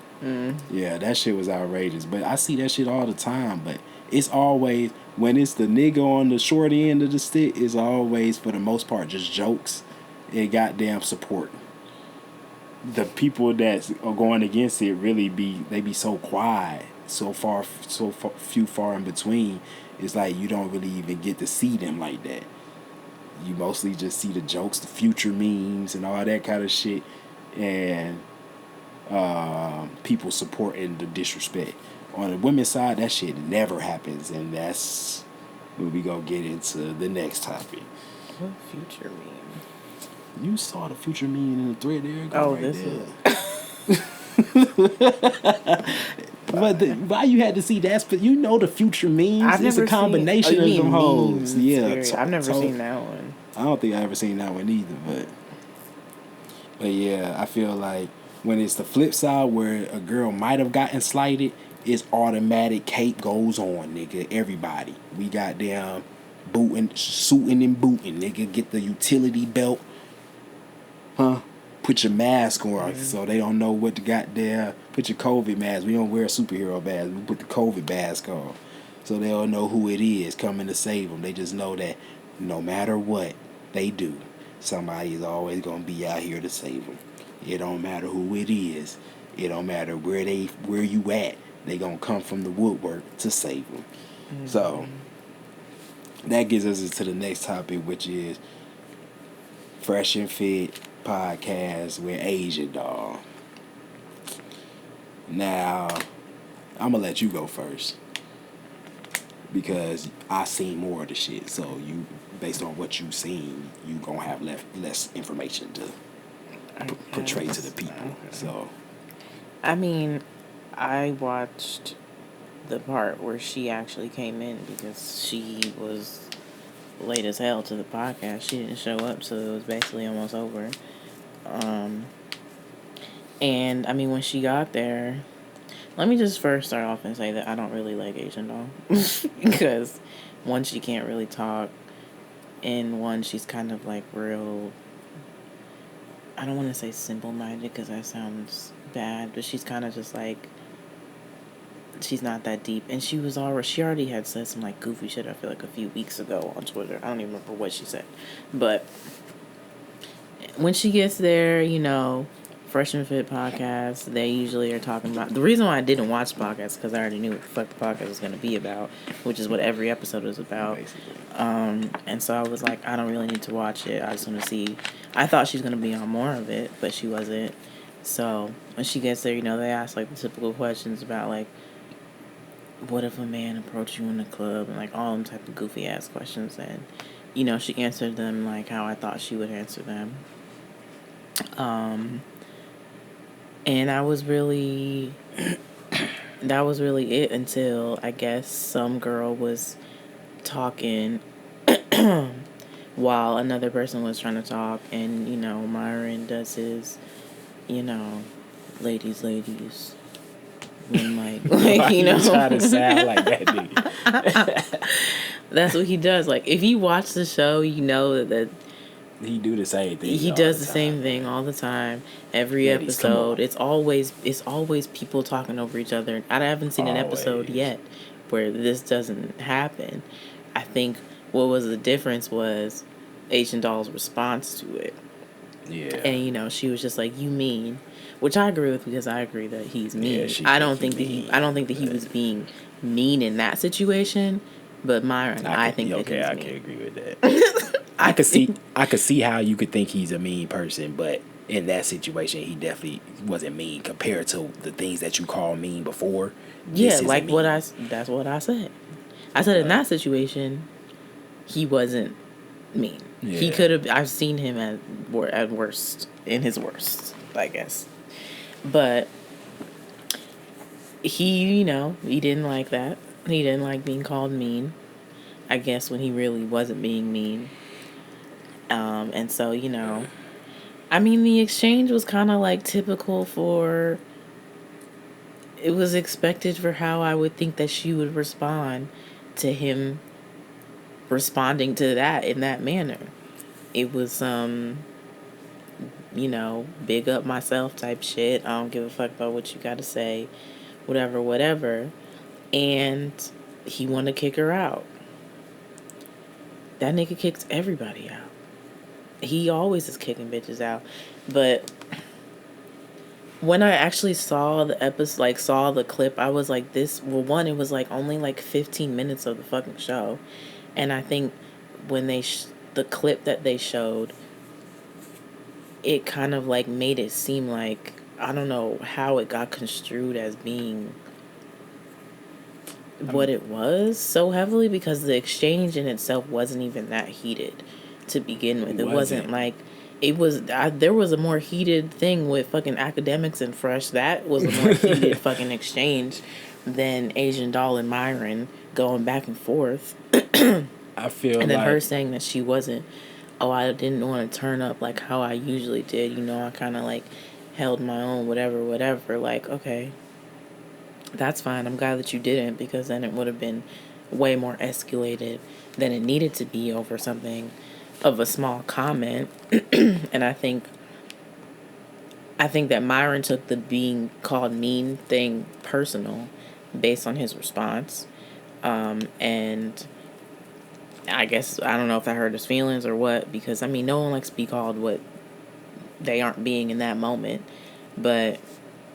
yeah, that shit was outrageous. But I see that shit all the time. But it's always, when it's the nigga on the short end of the stick, it's always for the most part just jokes and goddamn support. The people that are going against it really be so quiet, so few far in between. It's like you don't really even get to see them like that. You mostly just see the jokes, the future memes, and all that kind of shit, and people supporting the disrespect. On the women's side, that shit never happens, and that's where we gonna get into the next topic.
What future meme?
You saw the future meme in the thread there.
Oh,
right
this
there.
is.
But why you had to see that? You know the future memes.
I've never
it's a combination
seen,
of them hoes.
memes,
Yeah,
I've never seen that one.
I don't think I ever seen that one either. But yeah, I feel like when it's the flip side where a girl might have gotten slighted, it's automatic. Cape goes on, nigga. Everybody, we got them suiting and booting, nigga. Get the utility belt, huh? Put your mask on so they don't know what to got there. Put your COVID mask. We don't wear a superhero mask. We put the COVID mask on so they don't know who it is coming to save them. They just know that no matter what they do, somebody is always going to be out here to save them. It don't matter who it is. It don't matter where you at. They going to come from the woodwork to save them. Mm-hmm. So that gets us into the next topic, which is Fresh and Fit podcast with Asian dog. Now, I'm gonna let you go first because I seen more of the shit. So you, based on what you seen, you gonna have less information to portray to the people. So,
I mean, I watched the part where she actually came in because she was late as hell to the podcast. She didn't show up, so it was basically almost over. And I mean, when she got there, let me just first start off and say that I don't really like Asian doll because one, she can't really talk, and one, she's kind of like real. I don't want to say simple-minded because that sounds bad, but she's kind of just like, she's not that deep. And she already had said some like goofy shit, I feel like, a few weeks ago on Twitter. I don't even remember what she said, but when she gets there, you know, Fresh and Fit podcast, they usually are talking about... The reason why I didn't watch the podcast is because I already knew what the fuck the podcast was going to be about, which is what every episode is about. And so I was like, I don't really need to watch it. I just want to see... I thought she was going to be on more of it, but she wasn't. So when she gets there, you know, they ask like the typical questions about like, what if a man approached you in the club, and like all them type of goofy ass questions. And, you know, she answered them like how I thought she would answer them. And that was really it until I guess some girl was talking while another person was trying to talk, and, you know, Myron does his, you know, ladies, when like you know,
trying to sound like that nigga.
That's what he does. Like, if you watch the show, you know that
he do the same thing.
He does the same thing all the time. Every episode, it's always people talking over each other. I haven't seen an episode yet where this doesn't happen. I think what was the difference was Asian Doll's response to it.
Yeah.
And, you know, she was just like, "You mean," which I agree with because I agree that he's mean.
Yeah, I don't think
that he was being mean in that situation. But Myron, I think that he's mean.
I can agree with that. I could see how you could think he's a mean person, but in that situation, he definitely wasn't mean compared to the things that you call mean before.
Yeah, like mean. That's what I said. I said in that situation, he wasn't mean. Yeah. He could have. I've seen him at worst, in his worst, I guess. But he, he didn't like that. He didn't like being called mean. I guess when he really wasn't being mean. And so, I mean, the exchange was kind of like typical for. It was expected for how I would think that she would respond to him responding to that in that manner. It was, big up myself type shit. I don't give a fuck about what you got to say, whatever. And he wanted to kick her out. That nigga kicks everybody out. He always is kicking bitches out. But when I actually saw the episode, saw the clip, I was like, it was only 15 minutes of the fucking show. And I think when the clip that they showed, it kind of made it seem like, I don't know how it got construed as being what it was so heavily, because the exchange in itself wasn't even that heated to begin with. It wasn't like it was. There was a more heated thing with fucking academics and Fresh. That was a more heated fucking exchange than Asian Doll and Myron going back and forth.
I feel and
then her saying that she wasn't. Oh, I didn't want to turn up like how I usually did. I kind of held my own, whatever. Okay. That's fine. I'm glad that you didn't, because then it would have been way more escalated than it needed to be over something of a small comment. And I think that Myron took the being called mean thing personal based on his response. And I guess, I don't know if that hurt his feelings or what, because, no one likes to be called what they aren't being in that moment. But...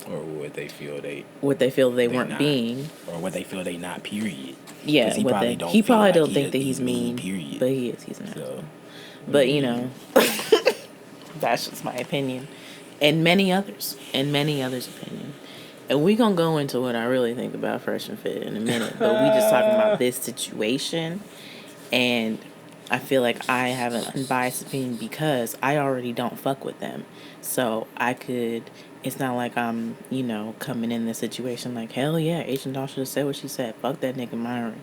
or what they feel they
weren't not, being,
or what they feel they not. Period.
Yeah, he probably don't think that he's mean. Period. But he is. He's not. So, but that's just my opinion, and many others' opinion. And we gonna go into what I really think about Fresh and Fit in a minute. But we just talking about this situation, and I feel like I have an unbiased opinion because I already don't fuck with them, so I could. It's not like I'm, coming in this situation like, hell yeah, Asian Doll should have said what she said. Fuck that nigga Myron.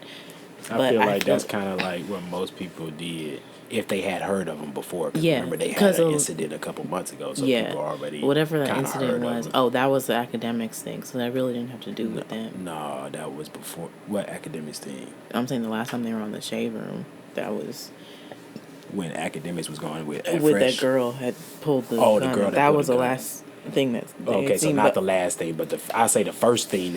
I feel like that's kind of like what most people did if they had heard of him before. Cause remember, they had an incident a couple months ago, so people already
whatever the incident was. Oh, that was the academics thing, so that really didn't have to do with them.
No, that was before. What academics thing?
I'm saying the last time they were on the Shade Room, that was...
when academics was going with
that girl had pulled the gun. The girl that was the last... thing that's
okay, so not the last thing, but I say the first thing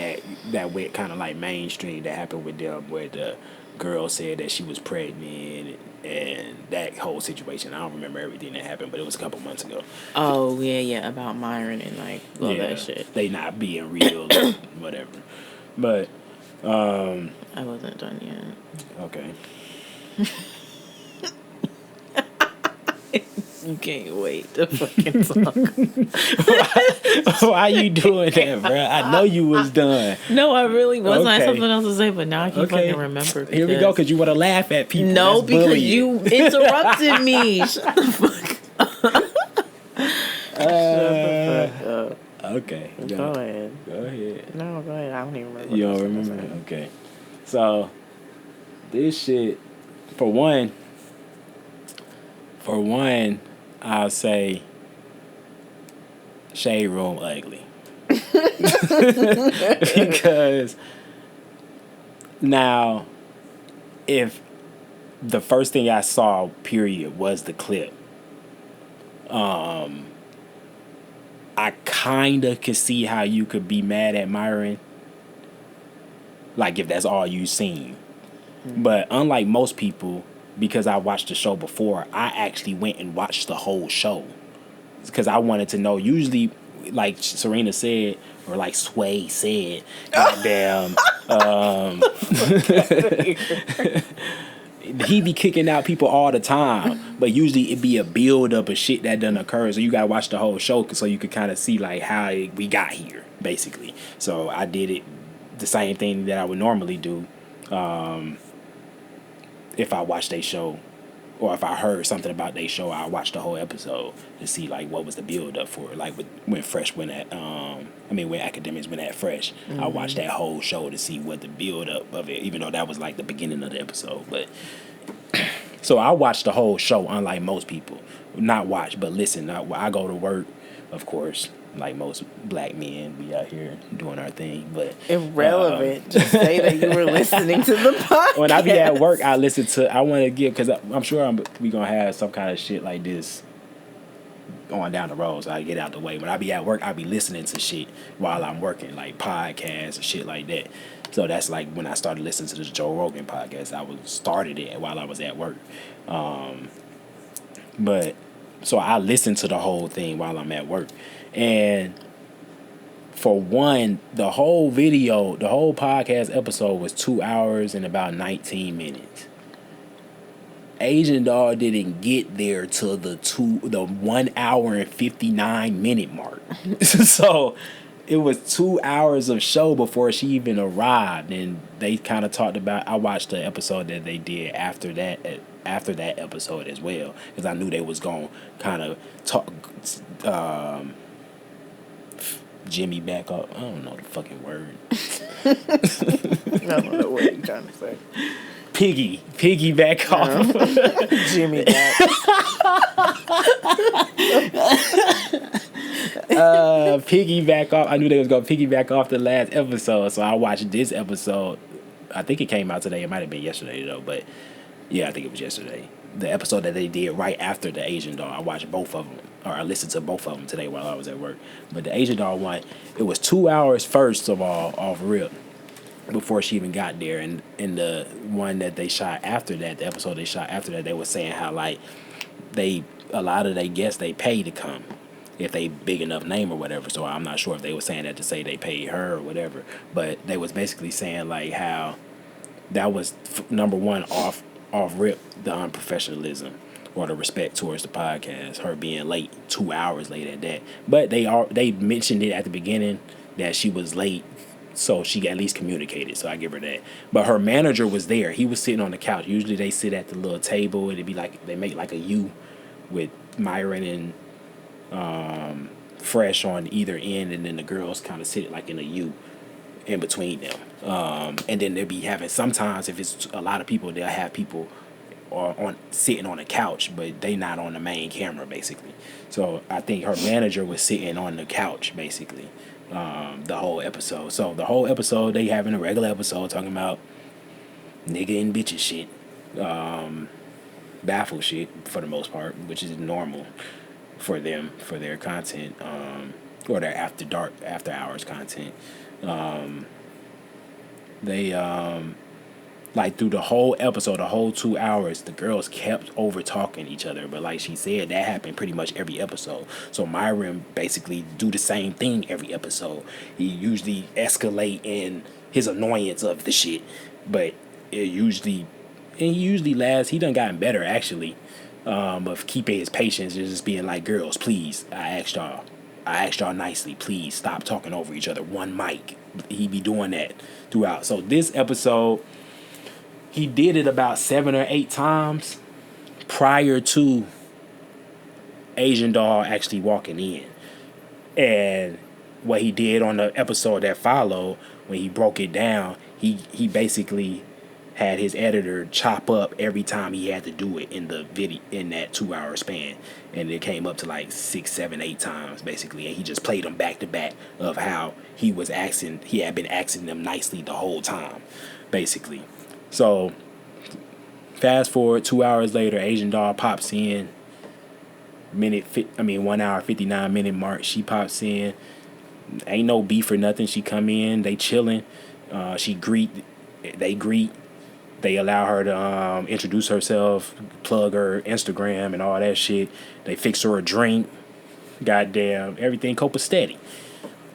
that went kind of mainstream that happened with them, where the girl said that she was pregnant and that whole situation. I don't remember everything that happened, but it was a couple months ago.
Oh yeah, about Myron and that shit.
They not being real, whatever. But
I wasn't done yet.
Okay.
You can't wait to fucking talk.
Why you doing that, bro? I know you was done.
No, I really was. I had something else to say, but now I can't fucking remember.
Here we go, because you want to laugh at people.
No, because you interrupted me. Shut the fuck up. Shut the fuck up.
Okay.
Go ahead.
Go ahead.
No, go ahead. I don't even remember.
You don't remember? Okay. So, this shit, for one, I'll say Shade Room ugly. Because now, if the first thing I saw, period, was the clip, I kind of could see how you could be mad at Myron, if that's all you seen. But unlike most people, because I watched the show before, I actually went and watched the whole show because I wanted to know. Usually, like Serena said, or like Sway said, goddamn, he be kicking out people all the time, but usually it be a build up of shit that done occur. So you gotta watch the whole show so you could kind of see like how we got here, basically. So I did it the same thing that I would normally do if I watched a show, or if I heard something about their show, I watched the whole episode to see like what was the build up for it. Like when Fresh went at, when Academics went at Fresh, I watched that whole show to see what the build up of it. Even though that was like the beginning of the episode, but so I watched the whole show, unlike most people. Not watch, but listen. I go to work, of course. Like most black men, we out here doing our thing, but
irrelevant. Just say that you were listening to the podcast.
When I be at work, I listen to. I want to give because I'm sure we gonna have some kind of shit like this on down the road. So I get out the way. When I be at work, I be listening to shit while I'm working, like podcasts and shit like that. So that's like when I started listening to the Joe Rogan podcast. I started it while I was at work, but so I listened to the whole thing while I'm at work. And for one, the whole podcast episode was 2 hours and about 19 minutes. Asian Doll didn't get there till the 1 hour and 59 minute mark. So it was 2 hours of show before she even arrived. And they kind of talked about, I watched the episode that they did after that episode as well, because I knew they was going to kind of talk Jimmy back up. I don't know the fucking word.
I don't know what you're trying to say.
Piggy back off.
Jimmy back.
Piggyback off. I knew they was gonna piggyback off the last episode, so I watched this episode. I think it came out today. It might have been yesterday though, but yeah, I think it was yesterday. The episode that they did right after the Asian Doll. I watched both of them, or I listened to both of them today while I was at work. But the Asian Doll one, it was 2 hours first of all off rip before she even got there, and in the one that they shot after that, the episode they shot after that, they were saying how like a lot of their guests they pay to come if they big enough name or whatever. So I'm not sure if they were saying that to say they paid her or whatever, but they was basically saying like how that was number one off rip, the unprofessionalism or the respect towards the podcast, her being late, 2 hours late at that. But they mentioned it at the beginning that she was late, so she at least communicated, so I give her that. But her manager was there. He was sitting on the couch. Usually they sit at the little table. It'd be like they make like a U with Myron and Fresh on either end, and then the girls kind of sit like in a U in between them. And then they'll be having, sometimes if it's a lot of people, they'll have people on sitting on a couch, but they not on the main camera basically. So I think her manager was sitting on the couch basically the whole episode. So the whole episode they having a regular episode talking about nigga and bitches shit, baffle shit for the most part, which is normal for them, for their content, or their after hours content. They like through the whole episode, the whole 2 hours, the girls kept over talking each other. But like she said, that happened pretty much every episode. So Myron basically do the same thing every episode. He usually escalate in his annoyance of the shit, but he usually lasts. He done gotten better actually, of keeping his patience and just being like, girls, please, I asked y'all nicely, please stop talking over each other. One mic. He be doing that throughout. So this episode, he did it about 7 or 8 times prior to Asian Doll actually walking in. And what he did on the episode that followed, when he broke it down, he basically had his editor chop up every time he had to do it in the video in that 2 hour span, and it came up to like 6, 7, 8 times basically, and he just played them back to back of how he had been asking them nicely the whole time basically. So fast forward 2 hours later, Asian Doll pops in 1 hour 59 minute mark. She pops in, ain't no beef or nothing. She come in, they chilling. They allow her to introduce herself, plug her Instagram and all that shit. They fix her a drink. Goddamn, everything copacetic.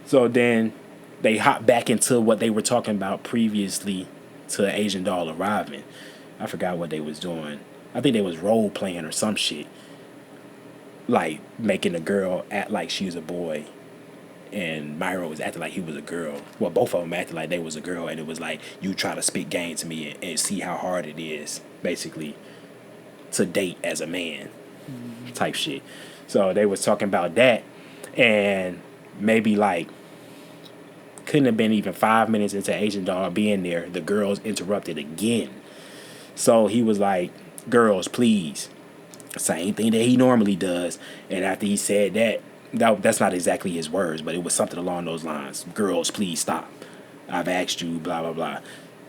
So then they hop back into what they were talking about previously to Asian Doll arriving. I forgot what they was doing. I think they was role playing or some shit. Like making the girl act like she was a boy, and Myron was acting like he was a girl. Well, both of them acted like they was a girl, and it was like, you try to spit game to me and see how hard it is, basically, to date as a man, type shit. So they was talking about that, and maybe like couldn't have been even 5 minutes into Asian Dog being there, the girls interrupted again. So he was like, "Girls, please." Same thing that he normally does. And after he said that's not exactly his words, but it was something along those lines. "Girls, please stop. I've asked you, blah, blah, blah."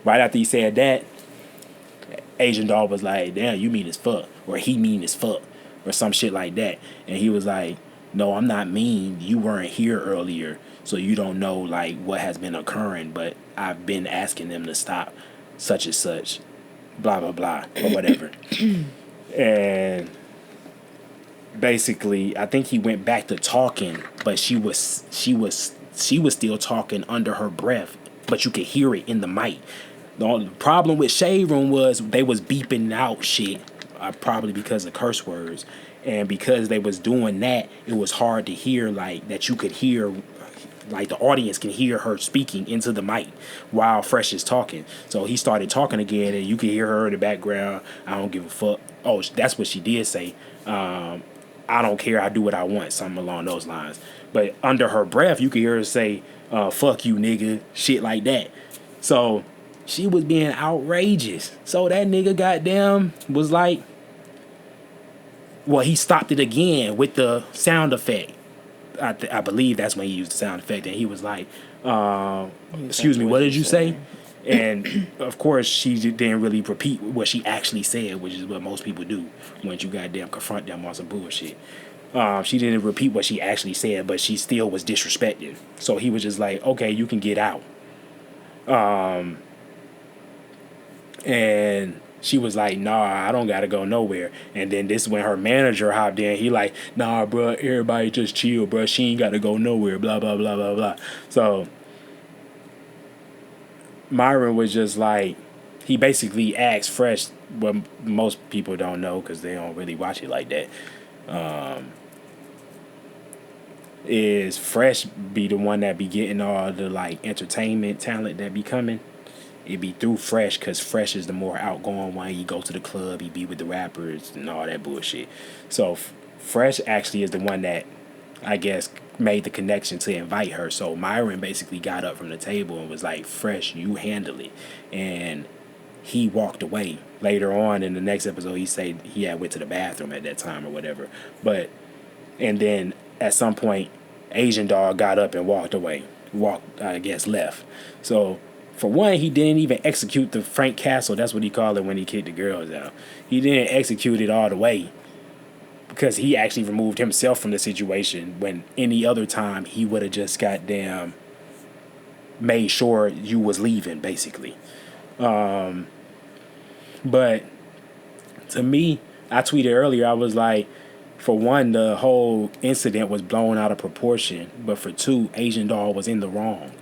Right after he said that, Asian Dog was like, "Damn, you mean as fuck." Or "He mean as fuck." Or some shit like that. And he was like, "No, I'm not mean. You weren't here earlier, so you don't know like what has been occurring, but I've been asking them to stop such and such, blah, blah, blah, or whatever." And basically, I think he went back to talking, but she was still talking under her breath, but you could hear it in the mic. The only problem with Shade Room was they was beeping out shit, probably because of curse words, and because they was doing that, it was hard to hear, like that you could hear, like the audience can hear her speaking into the mic while Fresh is talking. So he started talking again, and you can hear her in the background. "I don't give a fuck." Oh, that's what she did say. "I don't care. I do what I want." Something along those lines. But under her breath, you could hear her say, "Fuck you, nigga," shit like that. So she was being outrageous. So that nigga goddamn was like, well, he stopped it again with the sound effect. I believe that's when he used the sound effect, and he was like, "Excuse me, what did you say?" And of course, she didn't really repeat what she actually said, which is what most people do once you goddamn confront them on some bullshit. She didn't repeat what she actually said, but she still was disrespected. So he was just like, "Okay, you can get out." And she was like, "Nah, I don't gotta go nowhere." And then this when her manager hopped in, he like, "Nah, bro, everybody just chill, bro. She ain't gotta go nowhere, blah, blah, blah, blah, blah." So Myron was just like, he basically asked Fresh what most people don't know because they don't really watch it like that. Is Fresh be the one that be getting all the like entertainment talent that be coming? It be through Fresh because Fresh is the more outgoing one. He go to the club, he be with the rappers and all that bullshit. So Fresh actually is the one that I guess made the connection to invite her. So Myron basically got up from the table and was like, "Fresh, you handle it." And he walked away. Later on in the next episode, he said he had went to the bathroom at that time or whatever. And then at some point, Asian Dog got up and walked away. Left. So for one, he didn't even execute the Frank Castle. That's what he called it when he kicked the girls out. He didn't execute it all the way because he actually removed himself from the situation when any other time he would have just goddamn made sure you was leaving, basically. But to me, I tweeted earlier, I was like, for one, the whole incident was blown out of proportion. But for two, Asian Doll was in the wrong.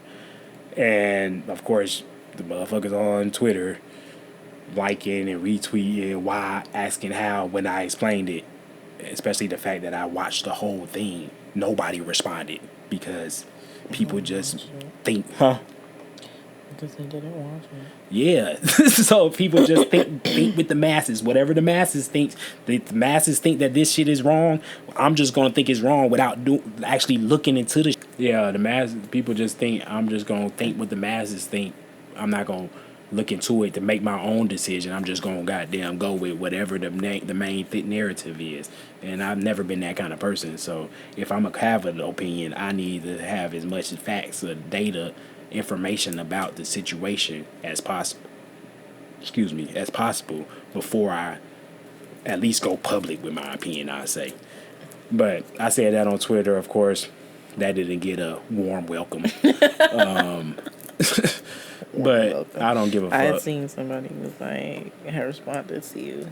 And, of course, the motherfuckers on Twitter liking and retweeting why, asking how when I explained it. Especially the fact that I watched the whole thing. Nobody responded because people just think, huh?
Because they didn't watch it.
Yeah. So people just think with the masses. Whatever the masses think, the masses think that this shit is wrong. I'm just gonna think it's wrong without actually looking into the. Yeah, the masses. People just think I'm just gonna think what the masses think. I'm not gonna look into it to make my own decision. I'm just gonna goddamn go with whatever the main narrative is. And I've never been that kind of person. So if I'm gonna have an opinion, I need to have as much facts or data, information about the situation as possible. As possible before I at least go public with my opinion, I say. But I said that on Twitter, of course. That didn't get a warm welcome. But I don't give a fuck.
I had seen somebody was like, had responded to you.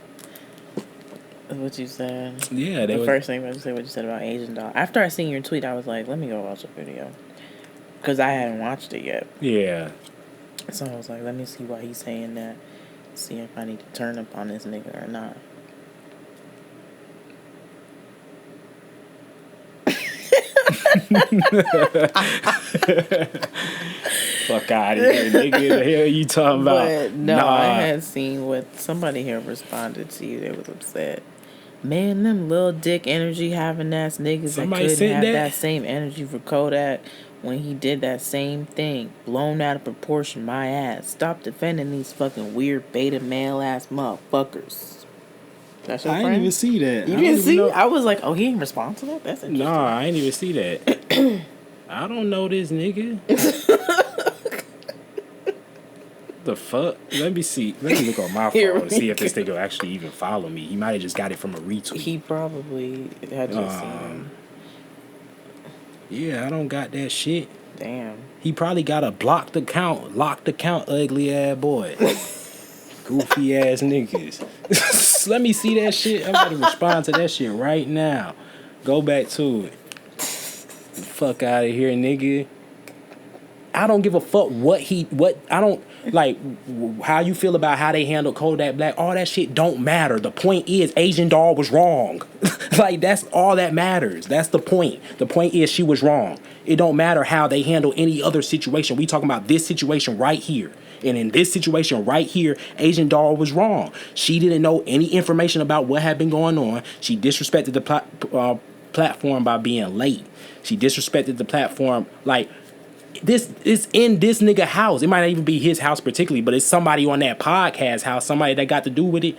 What you said.
Yeah,
the first thing I was say what you said about Asian Doll. After I seen your tweet, I was like, let me go watch the video. Because I hadn't watched it yet.
Yeah.
So I was like, let me see why he's saying that. See if I need to turn up on this nigga or not.
Fuck out of here, nigga. The hell you talking about?
But no, I had seen what somebody here responded to you. They was upset. Man, them little dick energy having ass niggas
Somebody
that couldn't
said
have
that?
that same energy for Kodak when he did that same thing. Blown out of proportion, my ass. Stop defending these fucking weird beta male ass motherfuckers. That's your
I
friend?
didn't even see that.
You
I
didn't
don't
see?
even know-
I was like, oh, he ain't responsible? That's interesting.
No, I ain't even see that. I don't know this nigga. The fuck? Let me see. Let me look on my
Here
phone and
we
see if this
go.
nigga will actually even follow me. He might have just got it from a retweet.
He probably had just seen him.
Yeah, I don't got that shit.
Damn.
He probably got a locked account, ugly ass boy. Goofy ass niggas. Let me see that shit. I'm about to respond to that shit right now. Go back to it. Fuck out of here, nigga. I don't give a fuck I don't like how you feel about how they handle Kodak Black. All that shit don't matter. The point is Asian doll was wrong. Like that's all that matters. That's the point. The point is she was wrong. It don't matter how they handle any other situation. We talking about this situation right here. And in this situation right here, Asian doll was wrong. She didn't know any information about what had been going on. She disrespected the platform by being late. She disrespected the platform like this is in this nigga house. It might not even be his house particularly, but it's somebody on that podcast house, somebody that got to do with it.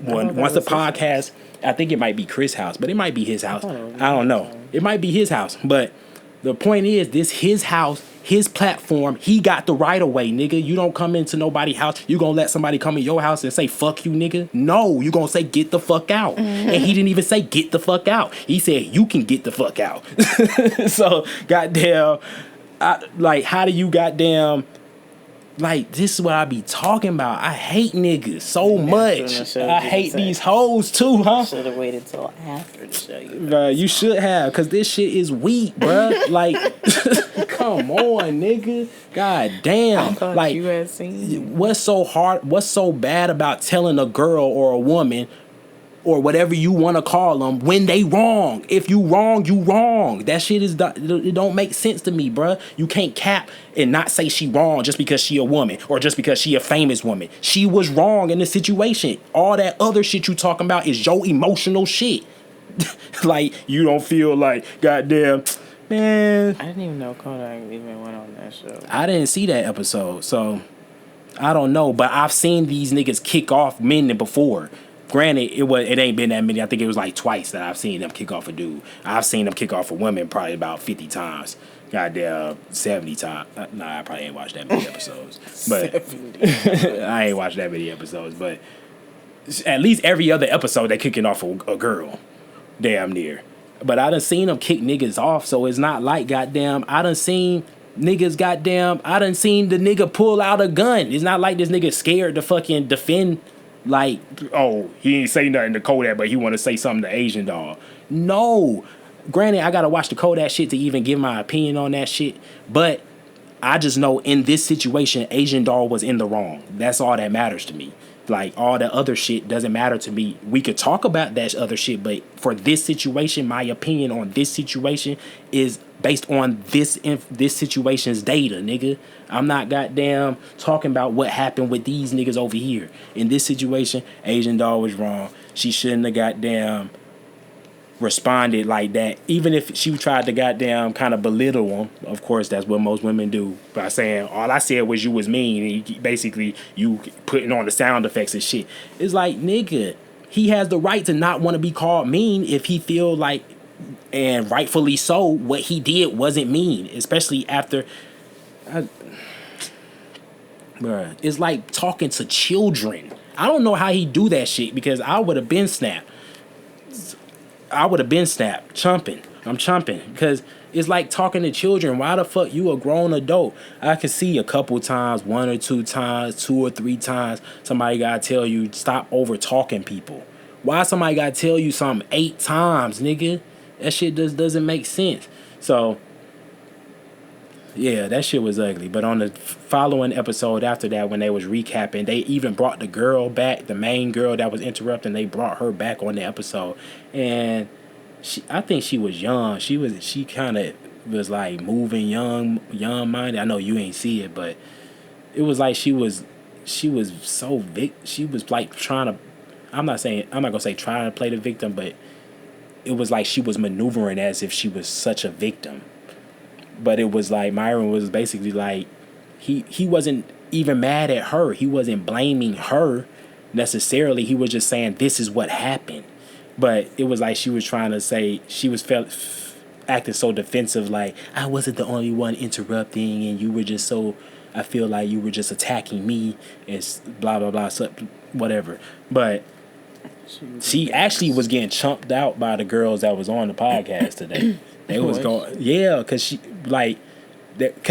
Once the podcast, I think it might be Chris' house, but it might be his house. I don't know. It might be his house, but the point is, this his house, his platform. He got the right of way, nigga. You don't come into nobody's house. You gonna let somebody come in your house and say fuck you, nigga? No, you gonna say get the fuck out. Mm-hmm. And he didn't even say get the fuck out. He said you can get the fuck out. So goddamn, how do you goddamn? Like, this is what I be talking about. I hate niggas so much. I hate these hoes too, huh?
Should have waited till after to show you.
You should have, because this shit is weak, bruh. Like, come on, nigga. God damn.
I thought
like,
you had seen.
What's so hard, what's so bad about telling a girl or a woman or whatever you want to call them when they wrong? If you wrong, you wrong. That shit it don't make sense to me, bruh. You can't cap and not say she wrong just because she a woman or just because she a famous woman. She was wrong in the situation. All that other shit you talking about is your emotional shit. Like, you don't feel like, goddamn, man.
I didn't even know Kodak even went on that show.
I didn't see that episode, so I don't know. But I've seen these niggas kick off men before. Granted, it ain't been that many. I think it was like twice that I've seen them kick off a dude. I've seen them kick off a woman probably about 50 times. Goddamn, 70 times. Nah, I probably ain't watched that many episodes. But I ain't watched that many episodes. But at least every other episode they kicking off a girl. Damn near. But I done seen them kick niggas off, so it's not like goddamn. I done seen niggas goddamn. I done seen the nigga pull out a gun. It's not like this nigga scared to fucking defend. Like, oh, he ain't say nothing to Kodak, but he want to say something to Asian doll. No. Granted, I got to watch the Kodak shit to even give my opinion on that shit. But I just know in this situation, Asian doll was in the wrong. That's all that matters to me. Like, all the other shit doesn't matter to me. We could talk about that other shit, but for this situation, my opinion on this situation is based on this situation's data, nigga. I'm not goddamn talking about what happened with these niggas over here. In this situation, Asian doll was wrong. She shouldn't have goddamn responded like that. Even if she tried to goddamn kind of belittle him, of course, that's what most women do, by saying, all I said was you was mean, and basically you putting on the sound effects and shit. It's like, nigga, he has the right to not want to be called mean if he feel like, and rightfully so, what he did wasn't mean, especially after... Bruh, it's like talking to children. I don't know how he do that shit, because I would have been snapped. Chumping. I'm chumping. Because it's like talking to children. Why the fuck you a grown adult? I can see a couple times, 1 or 2 times, 2 or 3 times, somebody gotta tell you, stop over talking people. Why somebody gotta tell you something 8 times, nigga? That shit doesn't make sense. So, Yeah, that shit was ugly. But on the following episode after that, when they was recapping, they even brought the girl back, the main girl that was interrupting. They brought her back on the episode, and I think she was young. She kind of was like moving young minded. I know you ain't see it, but it was like she was so she was like trying to. I'm not gonna say trying to play the victim, but it was like she was maneuvering as if she was such a victim. But it was like Myron was basically like he wasn't even mad at her. He wasn't blaming her necessarily. He was just saying this is what happened. But it was like she was trying to say she was acting so defensive, like I wasn't the only one interrupting, and you were just so. I feel like you were just attacking me and blah blah blah, so, whatever. But she actually was getting chumped out by the girls that was on the podcast today. They was going, yeah, because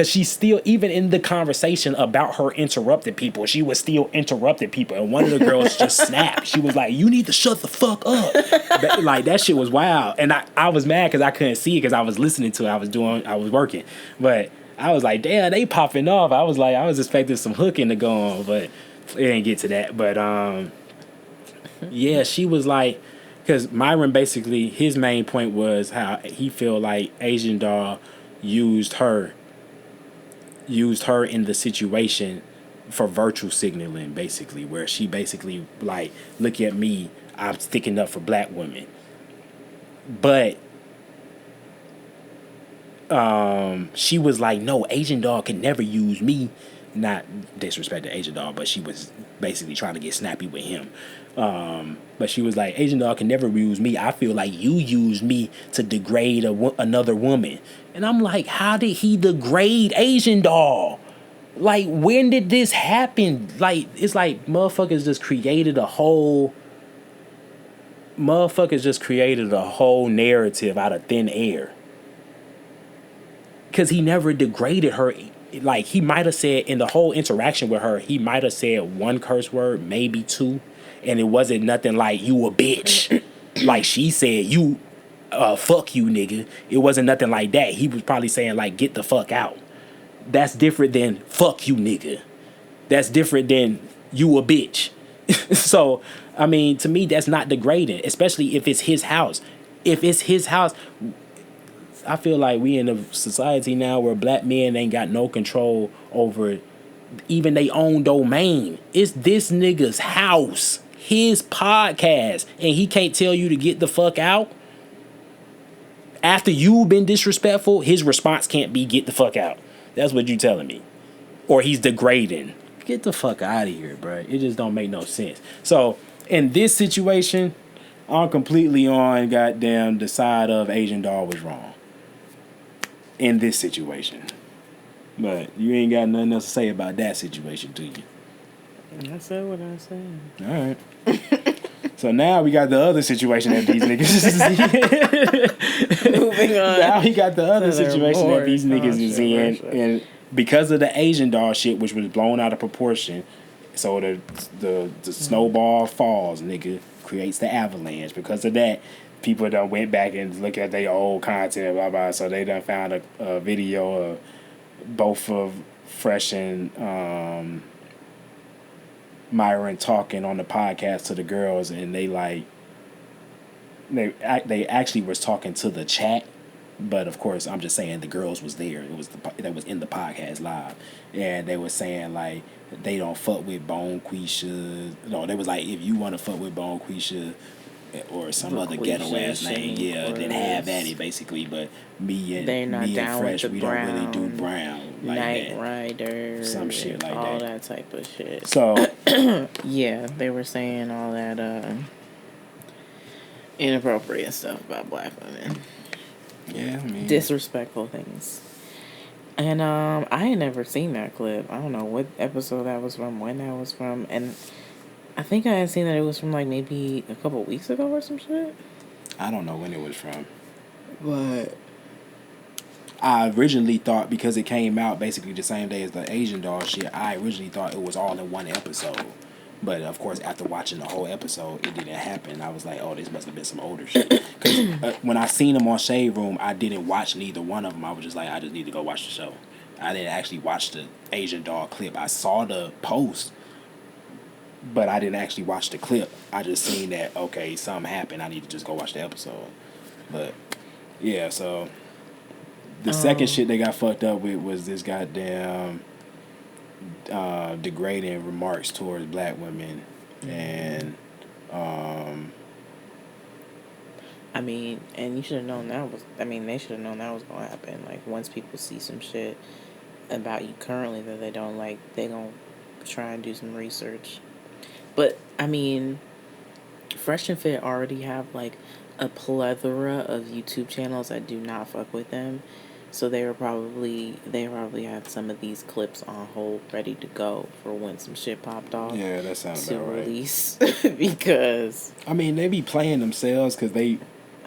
she still, even in the conversation about her interrupting people, she was still interrupting people. And one of the girls just snapped. She was like, "You need to shut the fuck up." Like, that shit was wild. And I was mad because I couldn't see it because I was listening to it. I was working. But I was like, damn, they popping off. I was expecting some hooking to go on, but it didn't get to that. But, yeah, she was like, because Myron basically, his main point was how he feel like Asian Doll used her in the situation for virtue signaling, basically, where she basically like, look at me, I'm sticking up for black women. But she was like, no, Asian Doll can never use me. Not disrespect to Asian Doll, but she was basically trying to get snappy with him. But she was like, Asian Doll can never use me. I feel like you use me to degrade another woman. And I'm like, how did he degrade Asian Doll? Like, when did this happen? Like, it's like motherfuckers just created a whole narrative out of thin air. Because he never degraded her. Like, he might have said in the whole interaction with her, he might have said one curse word, maybe two. And it wasn't nothing like, you a bitch. Like she said, you, fuck you, nigga. It wasn't nothing like that. He was probably saying, like, get the fuck out. That's different than, fuck you, nigga. That's different than, you a bitch. So, I mean, to me, that's not degrading, especially if it's his house. If it's his house, I feel like we in a society now where black men ain't got no control over even their own domain. It's this nigga's house, his podcast, and he can't tell you to get the fuck out. After you've been disrespectful, his response can't be get the fuck out. That's what you telling me. Or he's degrading. Get the fuck out of here, bro. It just don't make no sense. So, in this situation, I'm completely on goddamn the side of Asian Doll was wrong. In this situation. But you ain't got nothing else to say about that situation, do you?
I said what I said.
All right. So now we got the other situation that these niggas is in.
Moving on.
Now we got the other situation that these niggas is in. And because of the Asian Doll shit, which was blown out of proportion, so the snowball falls, nigga, creates the avalanche. Because of that, people done went back and look at their old content, blah, blah. So they done found a video of both of Fresh and Myron talking on the podcast to the girls, and they actually was talking to the chat, but of course I'm just saying the girls was there. It was that was in the podcast live, and they were saying like they don't fuck with Bone Quisha. No, they was like, if you want to fuck with Bone Quisha or some other ghetto ass name, yeah, then have at it basically. But me and Fresh, we don't really do brown like
Night
that.
Rider,
Some shit like
all
that.
that type of shit.
So
yeah, they were saying all that inappropriate stuff about black women.
yeah, I mean,
Disrespectful things. And I had never seen that clip. I don't know what episode that was from, when that was from, and I think I had seen that it was from like maybe a couple weeks ago or some shit.
I don't know when it was from.
But
I originally thought, because it came out basically the same day as the Asian Doll shit, I originally thought it was all in one episode. But of course, after watching the whole episode, it didn't happen. I was like, oh, this must have been some older shit. Because when I seen them on Shade Room, I didn't watch neither one of them. I was just like, I just need to go watch the show. I didn't actually watch the Asian dog clip. I saw the post, but I didn't actually watch the clip. I just seen that, okay, something happened. I need to just go watch the episode. But, yeah, so the second shit they got fucked up with was this goddamn degrading remarks towards black women. And,
I mean, and you should have known that was, I mean, they should have known that was going to happen. Like, once people see some shit about you currently that they don't like, they going to try and do some research. But, I mean, Fresh and Fit already have, like, a plethora of YouTube channels that do not fuck with them. So they probably had some of these clips on hold ready to go for when some shit popped off.
Yeah, that sounds
to
about right.
release. Because
I mean, they be playing themselves because they...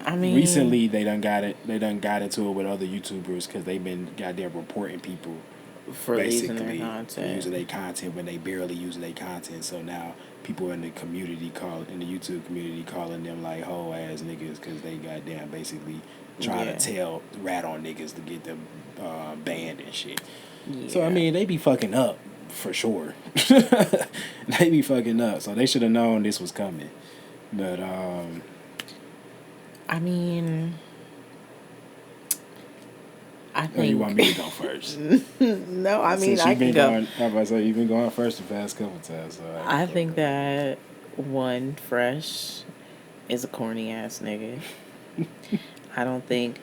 I mean,
recently they done got into it with other YouTubers because they've been goddamn reporting people
for using their
content when they barely using their content. So now people in the community in the YouTube community calling them like hoe ass niggas because they goddamn basically trying to rat on niggas to get them banned and shit. Yeah. So I mean, they be fucking up for sure. They be fucking up. So they should have known this was coming. But
I mean, I think...
you want me to go first?
No, I mean, I can go.
I'm about to say, you've been going first the past couple times. So
I think that one, Fresh is a corny ass nigga. I don't think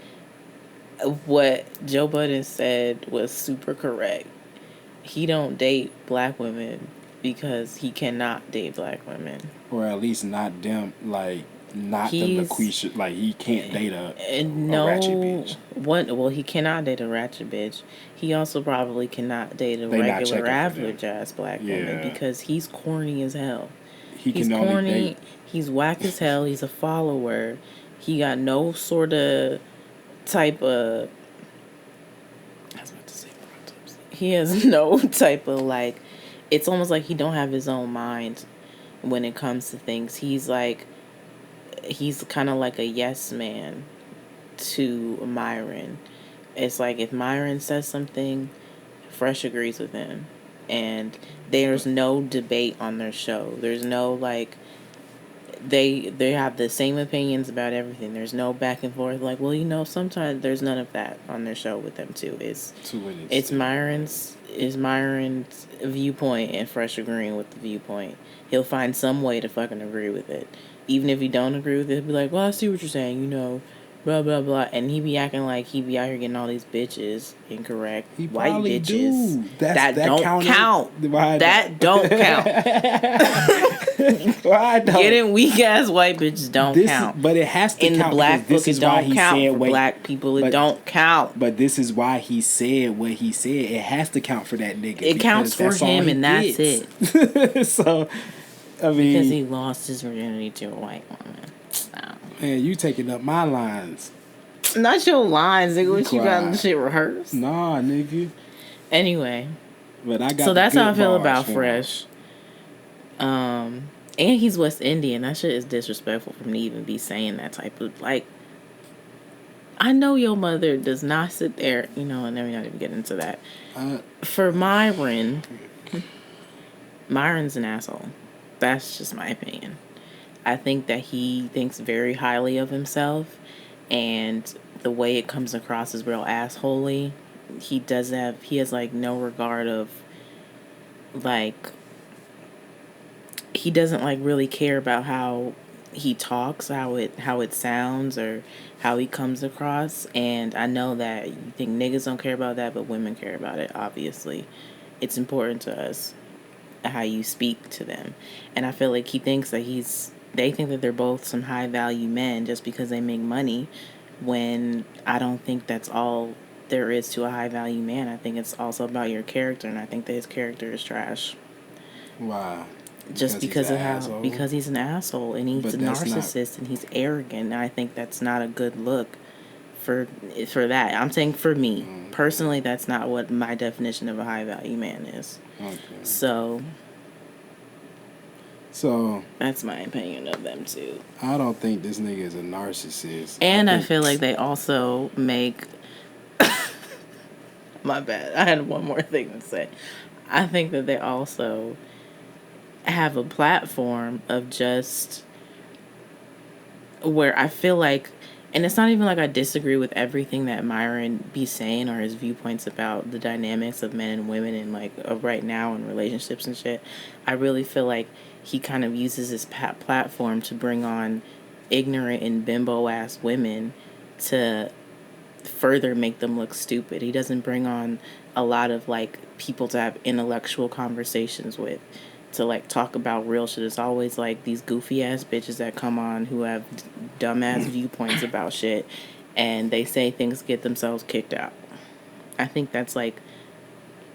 what Joe Budden said was super correct. He don't date black women because he cannot date black women.
Or at least not them, like... Not the LaQuisha, like he can't date a ratchet bitch.
Well, he cannot date a ratchet bitch. He also probably cannot date a regular average ass black woman because he's corny as hell. He's corny. He's whack as hell. He's a follower. He got no sort of type of... I was about to say autopsy. He has no type of like... It's almost like he don't have his own mind when it comes to things. He's like... He's kind of like a yes man to Myron. It's like if Myron says something, Fresh agrees with him. And there's no debate on their show. There's no like... They have the same opinions about everything. There's no back and forth. Like, well, you know, sometimes there's none of that on their show with them too. It's Myron's viewpoint and Fresh agreeing with the viewpoint. He'll find some way to fucking agree with it. Even if he don't agree with it, he'll be like, well, I see what you're saying, you know, blah, blah, blah. And he be acting like he be out here getting all these bitches incorrect.
He
white bitches.
Do.
That don't count. That don't count.
Why don't?
Getting weak-ass white bitches don't count.
But it has to
count. In the black book, it don't count. For black people, it don't count.
But this is why he said what he said. It has to count for that nigga.
It counts for him, and that's it.
So... I mean,
because he lost his virginity to a white woman. So.
Man, you taking up my lines.
Not your lines, nigga. What you got the shit rehearsed?
Nah, nigga.
Anyway.
But I got
so that's how I feel about Fresh. And he's West Indian. That shit is disrespectful for me to even be saying that type of like. I know your mother does not sit there, you know, and then we're not even get into that. For Myron's an asshole. That's just my opinion. I think that he thinks very highly of himself, and the way it comes across is real assholey. He has like no regard of like, he doesn't like really care about how he talks, how it sounds, or how he comes across. And I know that you think niggas don't care about that, but women care about it, obviously. It's important to us how you speak to them. And I feel like he thinks that they think that they're both some high value men just because they make money, when I don't think that's all there is to a high value man. I think it's also about your character, and I think that his character is trash.
Wow.
Just because he's an asshole, and he's a narcissist, and he's arrogant. And I think that's not a good look for that. I'm saying for me, personally, that's not what my definition of a high value man is. Okay. So
that's
my opinion of them too.
I don't think this nigga is a narcissist.
And I feel like they also make My bad. I had one more thing to say. I think that they also have a platform of just where I feel like, and it's not even like I disagree with everything that Myron be saying or his viewpoints about the dynamics of men and women and like of right now and relationships and shit. I really feel like he kind of uses his platform to bring on ignorant and bimbo ass women to further make them look stupid. He doesn't bring on a lot of like people to have intellectual conversations with, to like talk about real shit. It's always like these goofy ass bitches that come on who have dumbass viewpoints about shit, and they say things get themselves kicked out. I think that's like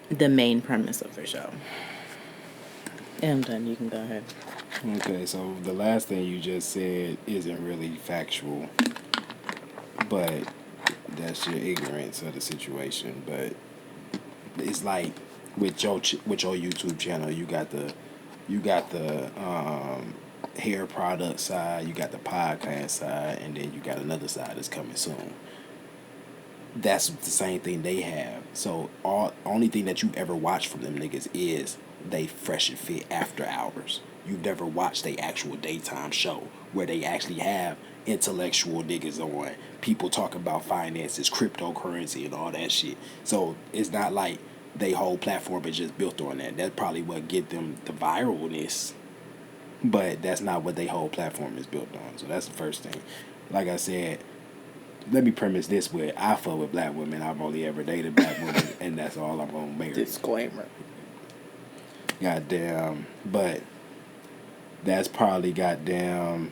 the main premise of the show. And I'm done. You can go ahead.
Okay, so the last thing you just said isn't really factual, but that's your ignorance of the situation. But it's like with your YouTube channel, you got the hair product side, you got the podcast side, and then you got another side that's coming soon. That's the same thing they have. So only thing that you've ever watched from them niggas is they Fresh and Fit after hours. You've never watched their actual daytime show where they actually have intellectual niggas on. People talk about finances, cryptocurrency, and all that shit. So it's not like they whole platform is just built on that. That's probably what get them the viralness. But that's not what they whole platform is built on. So that's the first thing. Like I said, let me premise this with I fuck with black women. I've only ever dated black women, and that's all I'm gonna marry.
Disclaimer.
Goddamn, but that's probably goddamn.